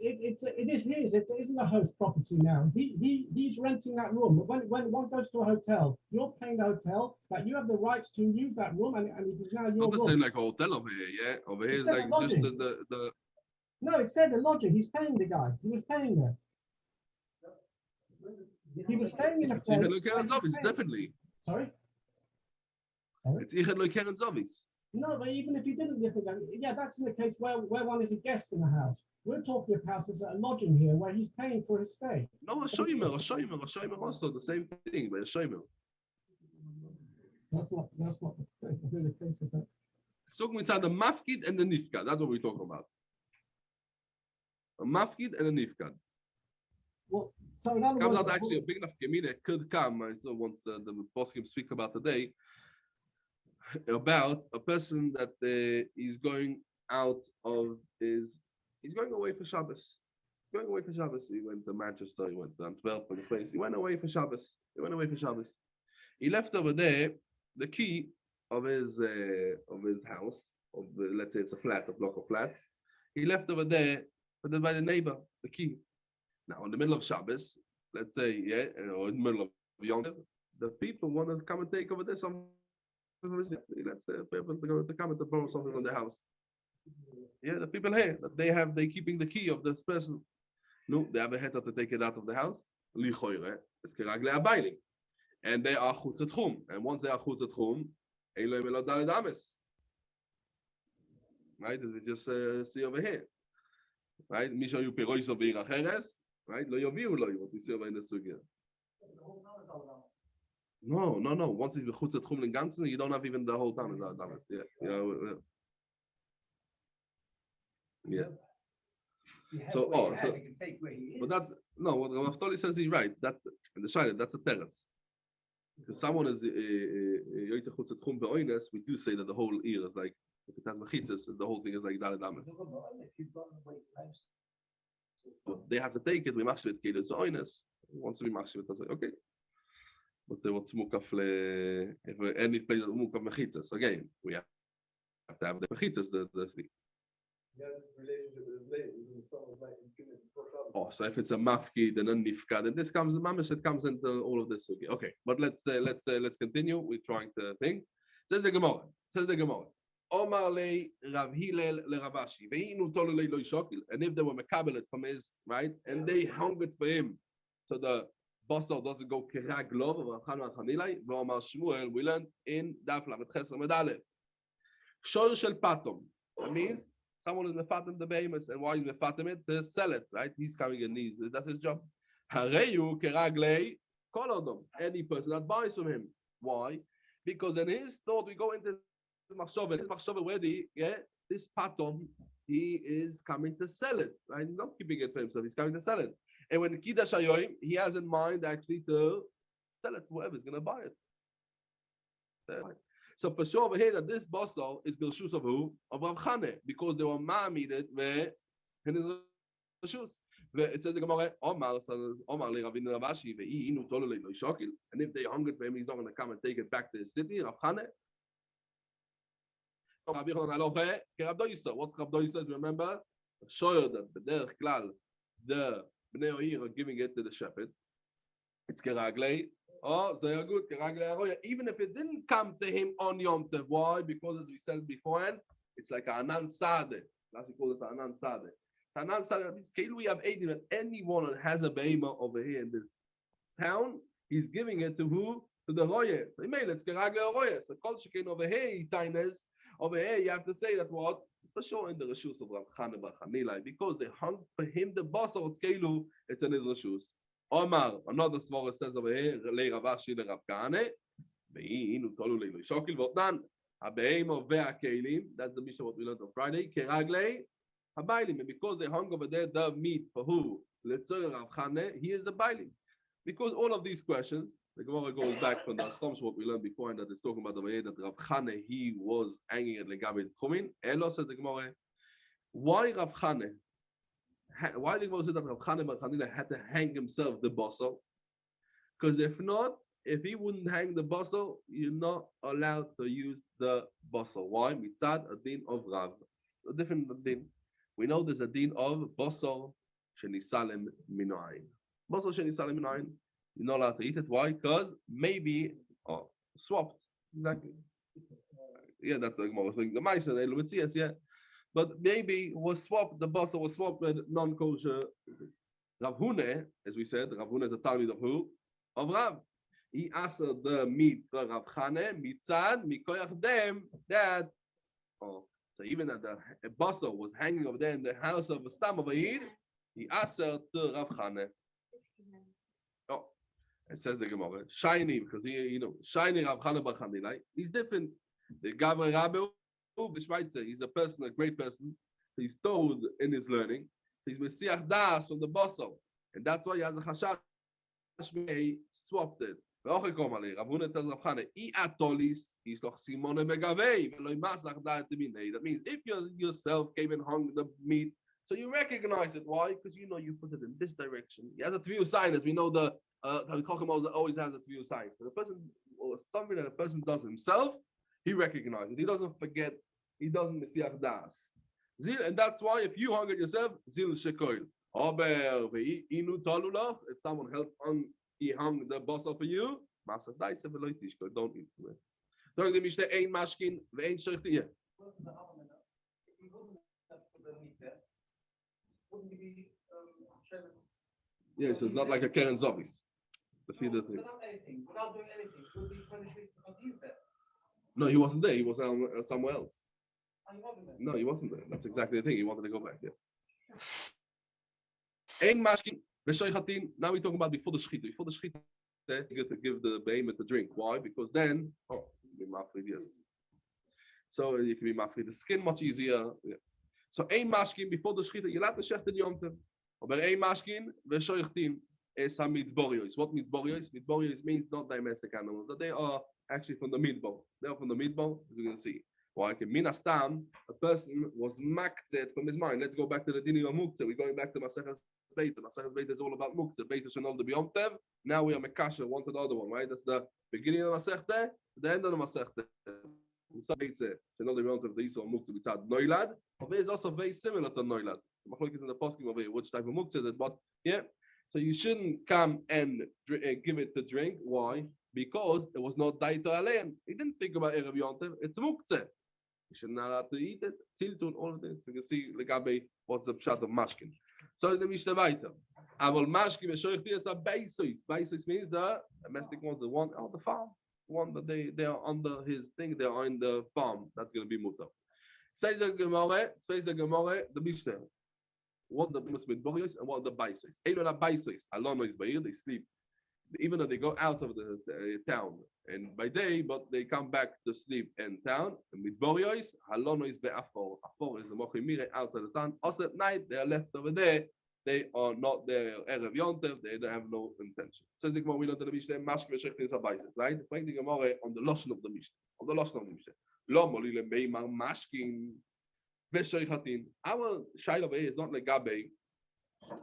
is his. It isn't a host property now. He's renting that room. When one goes to a hotel, you're paying the hotel, but you have the rights to use that room, and it is now your room. It's not the same like a hotel over here, yeah. Over here is like just the. No, it said the lodging. He's paying the guy. He was paying there. He was staying in a place. It's definitely. Sorry. It's Ichad Lo Keren Zovis. No, but even if you didn't live with them, yeah, that's in the case where one is a guest in the house. We're talking about house as a lodging here where he's paying for his stay. No, a shomer also the same thing, but a shomer. That's not the case of that. So we said the mafkid and the nifkad. That's what we're talking about. A mafkid and a nifkad. Well, so in other comes words, out actually a big enough gemina could come. I saw once the poskim speak about today. About a person that is going out of he's going away for Shabbos. He went to Manchester, he went to Antwerp and place. He went away for Shabbos. He left over there the key of his house, let's say it's a flat, a block of flats. He left over there by the neighbor, the key. Now in the middle of Shabbos, let's say, yeah, or in the middle of Yom Tov, the people want to come and take over there some. Let's say people to come and to borrow something on the house. Yeah, the people here that they're keeping the key of this person. No, they have a heter to take it out of the house. lichoire, it's keragle abaylim. And they are chutz tchum. And once they are chutz tchum, ein loim elo daled ames. Right? As we just see over here. Right? Misha yu piroiso beir acheres. Right? Lo yoviu lo, what we see over in the sugya. No. Once he's bechutz tchum in ganzen, you don't have even the whole time as daled ames. Yeah. So, he can take where he is. but that's no. What Rav says he's right. That's the shayla. That's a teretz. Because someone is yoyte chutz tchum beoines, we do say that the whole ear is like if it has mechitzas, the whole thing is like daled ames. But they have to take it. We machshir it kedas oines. Once we machshir it, I say okay. But they want smukaf le if any place that mukaf mechitzas again. We have to have the mechitzas the thing. Oh, so if it's a mafki, then a nifka, then this comes Masechet comes into all of this. Okay, but let's continue. We're trying to think. Says the Gemara. Omar le Rav Hillel le Ravashi. Ve'inu tolu le lo yishokil. And if they were mekabelet from his right, and they hung it for him, so the basar doesn't go kerag lov of Rav Chana Chanilai. Ve'omar Shmuel, we learned in Daf Lamed Ches Amud Aleph. Shor shel patom. That means someone is mefatim the behemoth, and why is mefatim it? To sell it, right? He's coming in these. That's his job. Hareyu keraglei kol odom. Any person that buys from him. Why? Because in his thought, we go into machshava. His machshava already, this patom, he is coming to sell it, right? He's not keeping it for himself. He's coming to sell it. And when kiddush hayoim, he has in mind actually to sell it to whoever's going to buy it. Right. So for sure over here that this basal is Bilshus of who? Of Rav Chane, because they were ma'amided where in his Rishus. It says the Gemara, Omar le Ravina Ravashi, ve'i inu tolu le shokil. And if they hungered for him, he's not going to come and take it back to the city. Rav Chane. What's Rav Doisa? Remember, show that the derech klal, the Bnei Oir are giving it to the shepherd. It's keraglei. Oh, they are good. Even if it didn't come to him on Yom Tov. Why? Because as we said beforehand, it's like an anan sadeh. That's we call it an anan sadeh. Anan sadeh means we have 80 that anyone that has a beima over here in this town, he's giving it to who? To the roye. So let's get roye. So kol shekin over here, over here you have to say that what? It's for sure in the reshus of Rav Chana bar Chanilai, because they hung for him the boss of Tzkeilu, it's in his reshus. Omar, another svara says over here, le Ravashi le Rav Kahane, ve'inu tolu le shokil v'otnan, habeimo ve'akelim, that's the mission what we learned on Friday, keraglei habaylim, and because they hung over there the meat for who? Letzor Rav Chane, he is the baylim. Because all of these questions, the Gemara goes back from the assumption what we learned before, and that it's talking about the way that Rav Chane, he was hanging at Legabe Tchumin. Elo says the Gemara, why Rav Chane? Why did Gemara say that Rav Chane bar Chanilai had to hang himself the basal? Because if not, if he wouldn't hang the basal, you're not allowed to use the basal. Why? Mitzad a din of Rav. A different din. We know there's a din of basal shenisalim minayin. Basal shenisalim minayin. You're not allowed to eat it. Why? Because maybe swapped. Exactly. Yeah, that's the Gemara thing. The Ma'aser, the Lumitzias, yeah. But maybe was swapped, the basal was swapped with non-kosher. Rav Hune, as we said, Rav Hune is a Talmid of who? Of Rav. He asked the meat for Rav Chane, mitzad, mikoyach dem, that. So even that the basal was hanging over there in the house of a Stam of Ayid, he asked to Rav Chane. It says the Gemara, shiny, because he, shiny Rav Chana bar Chanilai, he's different. The Gavre Rabbe, the Schweitzer, he's a person, a great person. He's told in his learning, he's Mesiach Das from the Basel. And that's why he has a Chashash, he swapped it. Rav Huna tells Rav Chana, atolis, he's like Simone Begavei, that means if you yourself came and hung the meat, so you recognize it. Why? Because you put it in this direction. He has a Tviu sign, as we know the always has a Tviu sign. So the person, or something that a person does himself, he recognizes it. He doesn't forget. He doesn't mesiach das. And that's why if you hung it yourself, zil shekoil. If someone else he hung the basal for you, don't eat it. Don't the Mishnah ein mashkin ve'ein shechti. Wouldn't he be Yeah, so it's not like a Karen Zobis. The feeder thing. Without anything, without doing anything, would be punished because he's there. No, he wasn't there. He was somewhere else. And he wasn't there. No, he wasn't there. That's exactly the thing. He wanted to go back there. Ein mashkin v'shoichatin. Now we're talking about before the shechita. Before the shechita, you get to give the behemoth a drink. Why? Because then, you can be mafrid, yes. So you can be mafrid the skin much easier. Yeah. So ein mashkin before the shechita, you have to shechten yom tov. But ein mashkin v'shoichatin is a midborios. What midborios? Midborios means not domestic animals. That they are actually from the midbar. They are from the midbar, as you can see. Why? Minastam, a person was makzet from his mind. Let's go back to the dini of muktzeh. We're going back to Masechet Beitza. Masechet Beitza is all about muktzeh. Beitza shenol the biyom tev. Now we are mekasher one to the other one, right? That's the beginning of the Masechet, the end of the Masechet. Beitza shenol the biyom tev. The Yisrael muktzeh b'tzad noilad. But it's also very similar to noilad. Machlokes in the poskim of which type of muktzeh that, but yeah. So you shouldn't come and give it to drink. Why? Because there was no daito alein. He didn't think about erev yom tev. It's muktzeh. You should not have to eat it. Tiltun, all of this. You can see legabe what's the pshat of mashkin. So the mishnah weiter. Avol mashkin v'shoichti is a beisois. Beisois means the domestic ones, the one on the farm, one that they are under his thing. They are in the farm. That's going to be mutar. Says the Gemara, the mishnah. What the midborios and what the beisois. Ain't not beisois. Alon is bayir. They sleep. Even though they go out of the town and by day, but they come back to sleep in town. And with Boriois, Halono is be'afor. Afor is a mochimire outside the town. Also at night, they are left over there. They are not there. Erev Yontev, they don't have no intention. Says the Gemara, we learned in the Mishnah, Mashke v'shechtin sabaises, right? Bring the Gemara on the Lashon of the Mishnah. On the Lashon of the Mishnah. Lo molile meimar mashkin v'shechatin. Our shaila over here is not legabe.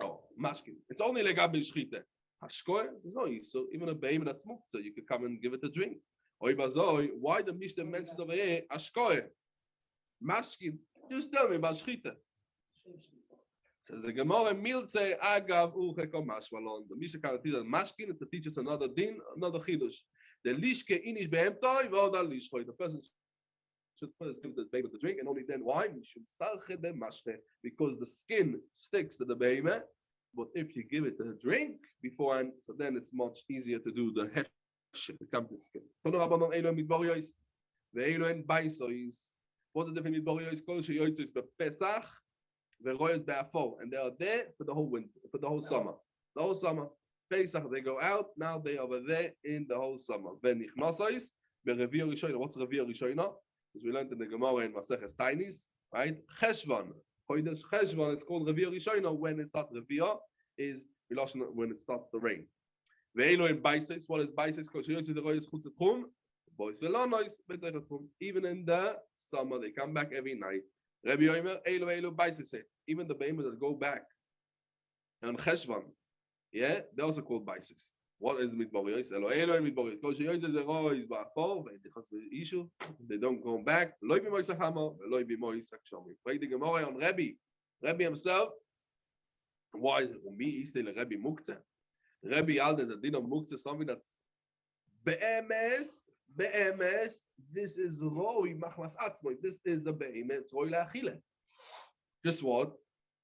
Oh, mashkin. It's only legabe shchita. Hashkoy, no, so even a baby that's muktzah, you could come and give it a drink. Oy bazoi, why the Mishnah mentioned over here Hashkoy? Mashkin, just tell me about shchita. Says the Gemara, Milze agav uchekom mashmalon. The Mishnah can't teach us mashkin to teach us another din, another chidush. The lishke inish behemtoi v'oda lishkoy. The person should first give the baby the drink, and only then why? Because the skin sticks to the baby. But if you give it a drink beforehand, so then it's much easier to do the hefsh to come to the skin. What's the difference with Pesach? And they are there for the whole winter, for the whole summer. The whole summer. Pesach, they go out, now they are over there in the whole summer. What's Revi'ah Rishonah? As we learned in the Gemara in Masechet Tainis, right? Cheshvan. Chodesh Cheshvan, it's called Revi'ah Rishonah when it starts. Revi'ah is when it starts to rain. Ve'elo in Beisis, what is Beisis? Even in the summer, they come back every night. Rabbi Yomer, Elo Beisis, even the behemoths that go back on Cheshvan, yeah, they're also called Beisis. What is midborios? Elo midborios. They don't go back. Loi b'mois hachama, loi b'mois hakshomi. Like the Gemara on Rabbi himself. Why me is still a Rabbi muktzeh? Rabbi Alde is a din of muktzeh, something that's be'emes. This is roi machmas atzmoi. This is the be'emes roi la'achile. Just what?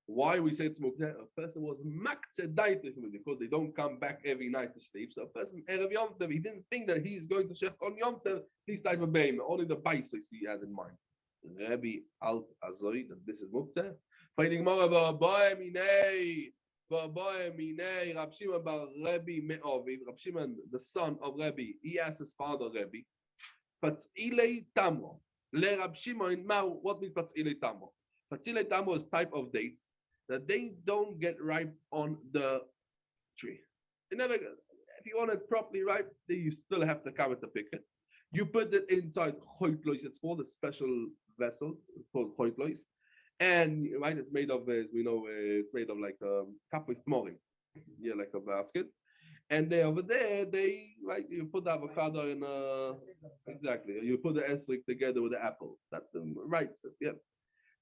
Why we say it's muktzeh? A person was maktzeh daitich because they don't come back every night to sleep. So a person erev Yom Tov, he didn't think that he's going to shech on Yom Tov. This type of beim, only the baisis he had in mind. Rabbi Alt Azoi, that this is muktzeh. Finding more about Rabbi Shimon bar Rabbi Me'oviv. Rabbi Shimon, the son of Rabbi, he asked his father Rabbi, Patzilei Tamro. Le Rabbi Shimon, what means Patzilei Tamro? Patzilei Tamro is type of dates that they don't get ripe on the tree. They never. If you want it properly ripe, then you still have to come to pick it. You put it inside choitlois. It's called a special vessel. It's called choitlois. And right, it's made of, as we know, it's made of like kapis tmorim, yeah, like a basket. And they over there, they like you put the avocado in exactly. You put the esrik together with the apple. That's the right, yeah.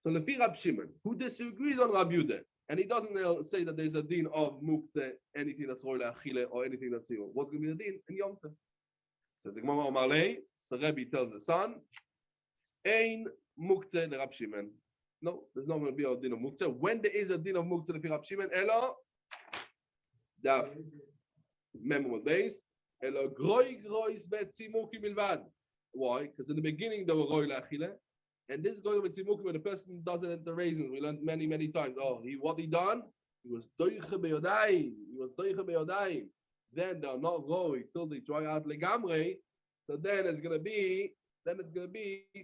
So Lefi Rab Shimon, who disagrees on Rab Yudah, and he doesn't say that there's a din of muktzeh, anything that's roila achile or anything that's here. What's going to be the din in Yom Tov? Says the Gemara Omar Lei, so Rebbe tells the son, Ein muktzeh le Rab Shimon. No, there's not going to be a din of muktzeh. When there is a din of muktzeh le Rab Shimon, elo Daf Memon base. Elo groi grois vetzimuki milvad. Why? Because in the beginning there were roi lachile, and this goy vetzimuki when the person doesn't enter the raisins. We learned many times. Oh, what he done? He was doiche beyodaim. He was doiche beyodaim. Then they're not roi till they dry out legamre. So then it's gonna be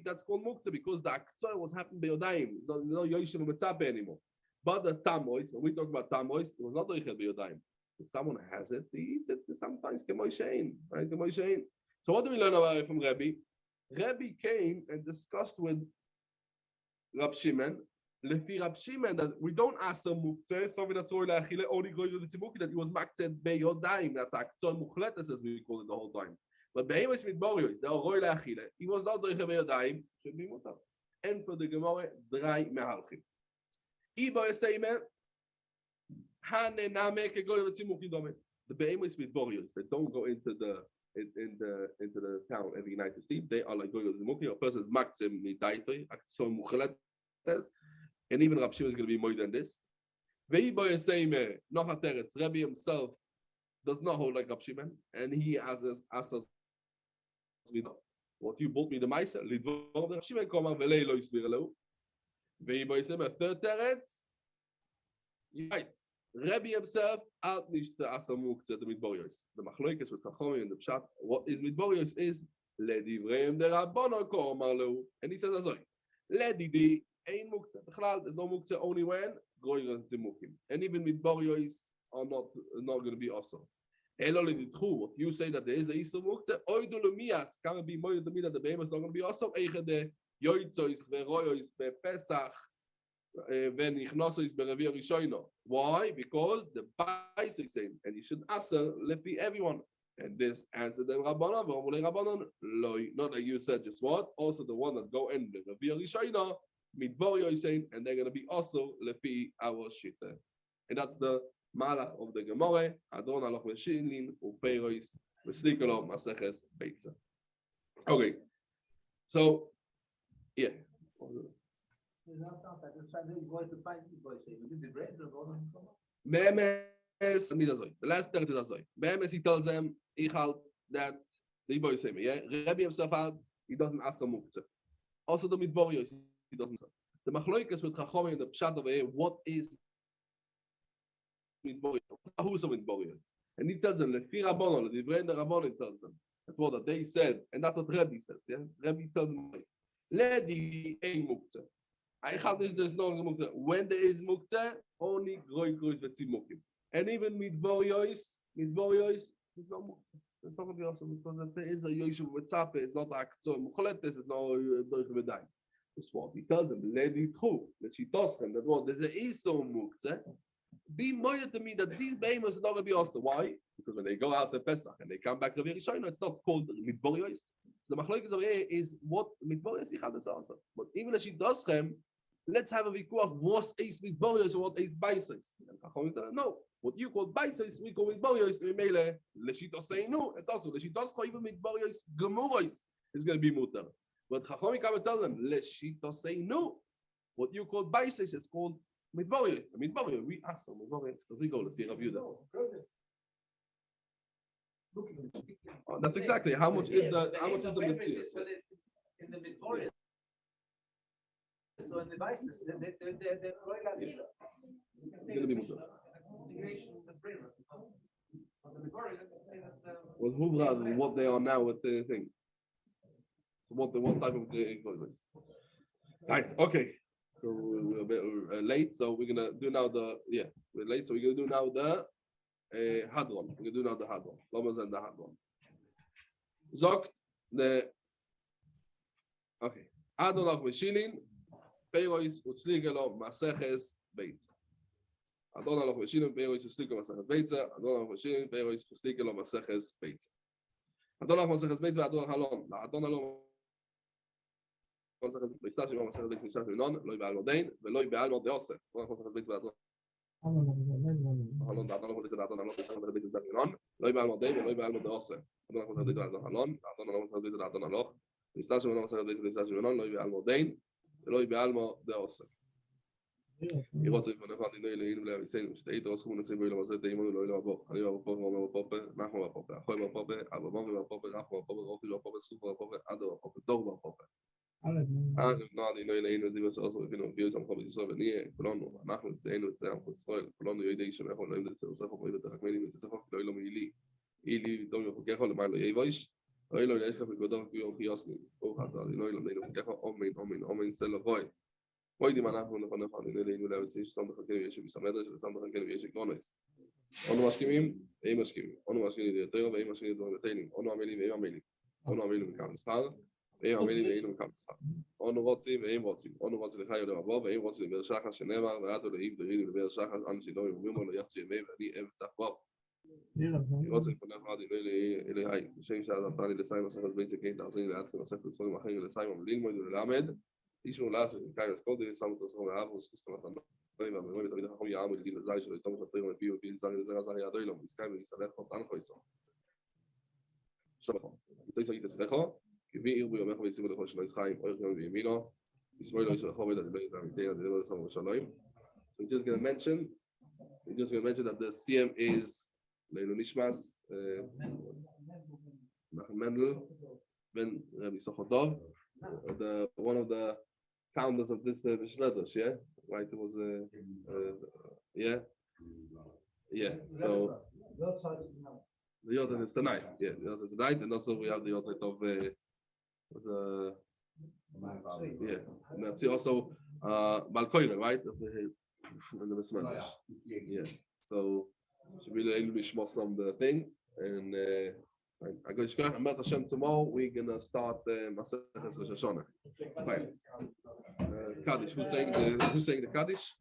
that's called muktzah because the aktzah was happening beyodaim. It's not no yoshim mitzape anymore. But the tamois, when we talk about tamois, it was not doiche beyodaim. If someone has it, he eats it sometimes. Right? So what do we learn about it from Rebbe? Rebbe came and discussed with Rab Shimon. Lefi Rab Shimon that we don't ask a muktzeh, something that's only goes to the tzimuki that he was maktzeh beyodaim. That's aktzah muchletes as we call it the whole time. But behemoth mit borio, the roy leachile, he was not doiche beyodaim. Should be mutar. And for the Gemara, drei mehalchim. Ibo yeseimer. The behemoths with borios that don't go into the town every night to sleep. They are like goyos zimuki. A person's maxim midaitoi aktzon muchletes, and even Rab Shimon is going to be more than this. Rebbe himself does not hold like Rab Shimon, and he asks us, "What you bought me the meiser?" Rab Shimon koma velei lo yisvirelu. Rebbe third teretz. Right. Rebbe himself out nicht the asamuktzeh the midborios. The machloikes with Chachomim and the pshat. What is midborios is ledivreim the rabbono komalu, and he says as ledidi ein muktzeh. There's no muktzeh only when going on zimukim, and even midborios are not going to be also. Elo ledidchu. What you say that there is a isur muktzeh oidulumias can be more than me that the behemoth is not going to be also. Eiche de yoitzois veroyos bepesach. Why? Because the Beitza is saying, and you should answer lefi everyone. And this answer them Rabbanon, not like you said just what. Also the one that go in the Revi Rishono, Midborio is saying, and they're going to be also lefi our shita. And that's the malach of the Gemara. Adon aloch v'shilin upeiros v'slikolo Masechet Beitza. Okay, so yeah. The last teretz is azoy. Be'emes he tells them, ich halt that the boy say me. Yeah, Rebbe himself had he doesn't ask some muktzeh. Also the midborios he doesn't say. The machloikas with Chachomim and the pshat over here. What is midborios? Who's a midborios? And he tells them lefi rabbonon, the divrei the rabbonon tells them. That's what they said, and that's what Rebbe said. Yeah, Rebbe tells them, ledi ein muktzeh. I have this. There's no muktzeh. When there is muktzeh, only groi v'tzimukim. And even midborios, there's no muktzeh. It's not going to be awesome because there is a yoshev mitzape. It's not like so muchletes. It's no doich v'daim. That's what he tells them. Lady true that she tells them that what there's a isur muktzeh. Be more to me that these behemoths are not going to be awesome. Why? Because when they go out to Pesach and they come back to Rishono, it's not called midborios. The machlokes over here is what midborios yichad is awesome. But even if she does them. Let's have a vikuach. What is midborios or what is Beitza? No, what you call Beitza, we call midborios. Mele leshitos say no. It's also leshitos even midborios gemuros is going to be mutar. But Chachomim come and tell them leshitos say no. What you call Beitza is called midborios. Midborios we ask them midborios because we go to the review them. That's exactly how much is the mysterious. In the midborios. So in the devices, they're going to be mutar. Well, who rather what they are now with the thing? What type of is? Right. Okay. So we're a bit late, so we're gonna do now we're late, so we're gonna do now the hadron. We're gonna do now the hadron. Lamas and the hadron. Zogt the okay. Hadron of Meshilin. Peiros utzligelo Masechet Beitza. Adon aloch v'shilin peiros utzligelo Masechet Beitza. Adon aloch v'shilin peiros utzligelo Masechet Beitza. Adon aloch Masechet Beitza. Adon halon. Adon aloch Masechet Beitza. Shimon Masechet Beitza. Nishas minon. Loi be'al modein ve'loi be'al mod deosef. Adon aloch Masechet Beitza. Adon halon. Adon aloch Beitza. Adon aloch Masechet Beitza. Minon. Loi be'al modein ve'loi be'al mod deosef. Adon aloch Masechet Beitza. Adon halon. Adon aloch Masechet Beitza. Adon aloch. Nishas minon Masechet Beitza. Nishas minon. Loi be'al modein. Eloi be'almo de'osef. לראות את פניך דינוי לעינו ולהביסנו, שתהית רוסכו מנסים בו אילו מזה דהימנו לא אילו הבוך, אני בפופה, אומר בפופה, נחמו בפופה, אחוי בפופה, אבא מומי בפופה, רחמו בפופה, רופי בפופה, סופר בפופה, אדו בפופה, דור בפופה. נועד דינוי לעינו דיבוס עשו ופינו וביוס עמכו בישראל ונהיה, כולנו, אנחנו נצאנו את זה עמכו ישראל, כולנו ידי שמחו לא ימדד סרסכו מויד את החכמנים ותסכו לא אילו מילי, אילי דום יחוקכו למען לא יבויש, לא אילו ישכח וגודו ופיום חיוסני, ברוך אתה דינוי למדינו חוקכו אומין אומין אומין סלע בוי. Moidim אנחנו לפניך נדלינו להביא ששם בחלקנו יש בסמדר ששם בחלקנו יש גונס. אנו מסכימים, הם מסכימים. אנו מסכימים יותר והם מסכימים דברים בתינים. אנו עמלים והם עמלים. אנו עמלים מכאן מסחר, והם עמלים ואינו מכאן מסחר. אנו רוצים והם רוצים. אנו רוצים לחי יותר רבו והם רוצים לבאר שחר שנאמר ועתו לאיב דרינו לבאר שחר אנשים לא יאמרו לו יחצי ימי ואני אבטח בו. אני רוצה לפניך אליי. בשם שעזבתני לסיים מסכת ביצה כן תעזרי להתחיל מסכת ספרים אחרים לסיים וללמוד וללמד. אישו לעשות כאן אז קודם שמו את הסרט האבוס כסכמת הנועים והמרואים ותמיד החכם יעמו לגיל הזי שלו יתום שפרים ופיו ופיל זרי לזרע זרי ידוי לו מסכם ויסלח חוט אנחו יסו שלום יצוי סגית אסככו כבי עיר בו יומך ויסיבו לכל שלו ישחיים אורך יום וימינו ישמוי לו ישלחו וידע דבר את המיתי הדבר לסמו ושלוים. We're just going to mention that the CM is Leilu Nishmas Nachum Mendel Ben Rabbi Sochodov, one of the founders of this Mishledosh, yeah? Right, it was yeah. So the Yotzeit is tonight, yeah. The Yotzeit is tonight, and also we have the Yotzeit of and that's also Balkoire, right? And the Mishledosh, yeah. So should be able to shmos on the thing, and I go to Amar Hashem tomorrow. We're gonna start Masechet Rosh Hashanah. Fine. Kaddish. Who's saying the Kaddish?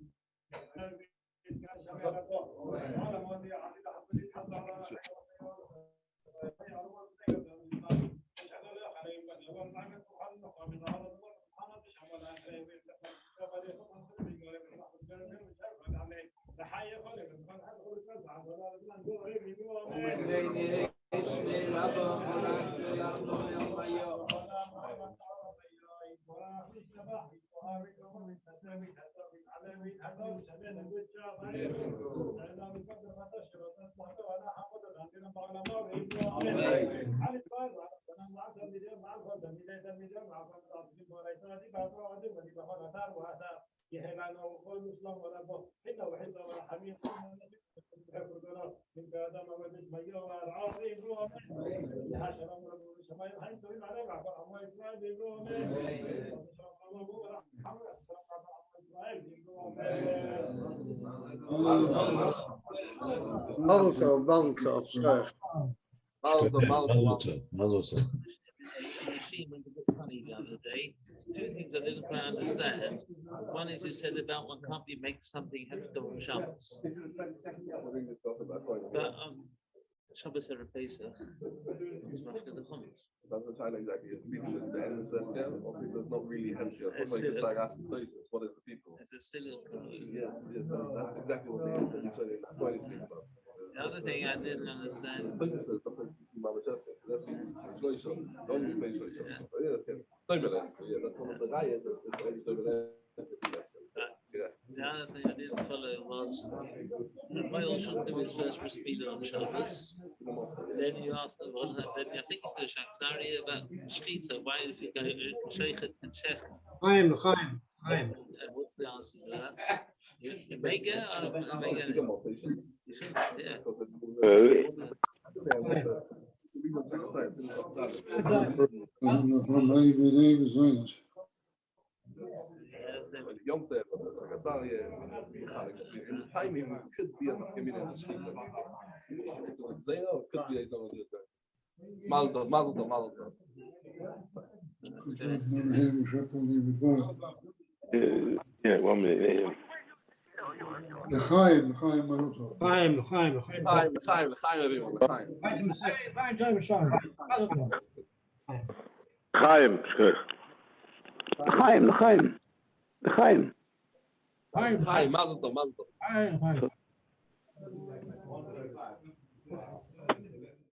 Mazel tov. Went a bit funny the other day. Two things I didn't quite understand. One is you said about one company makes something hefker on Shabbos. But Shabbos are a Beitza. It's after the comments. That's what China exactly is. People at the end of the yeah, or people that's not really hemshire. It's like asking places, what is the people? It's a silly. Yes, that's exactly what they are. That's what they speak about. The other thing I didn't understand. The other thing I didn't follow was the oil should do his first respiro on Shabbos. Then you asked, well, then I think it's the Shakzari about Shkita. Why if you go Sheikh and Sheikh? Chaim. What's the answer to that? Mega or Mega? Young there, timing could be enough community. Could be Maldo. Yeah, 1 minute. Chaim. Mazel tov.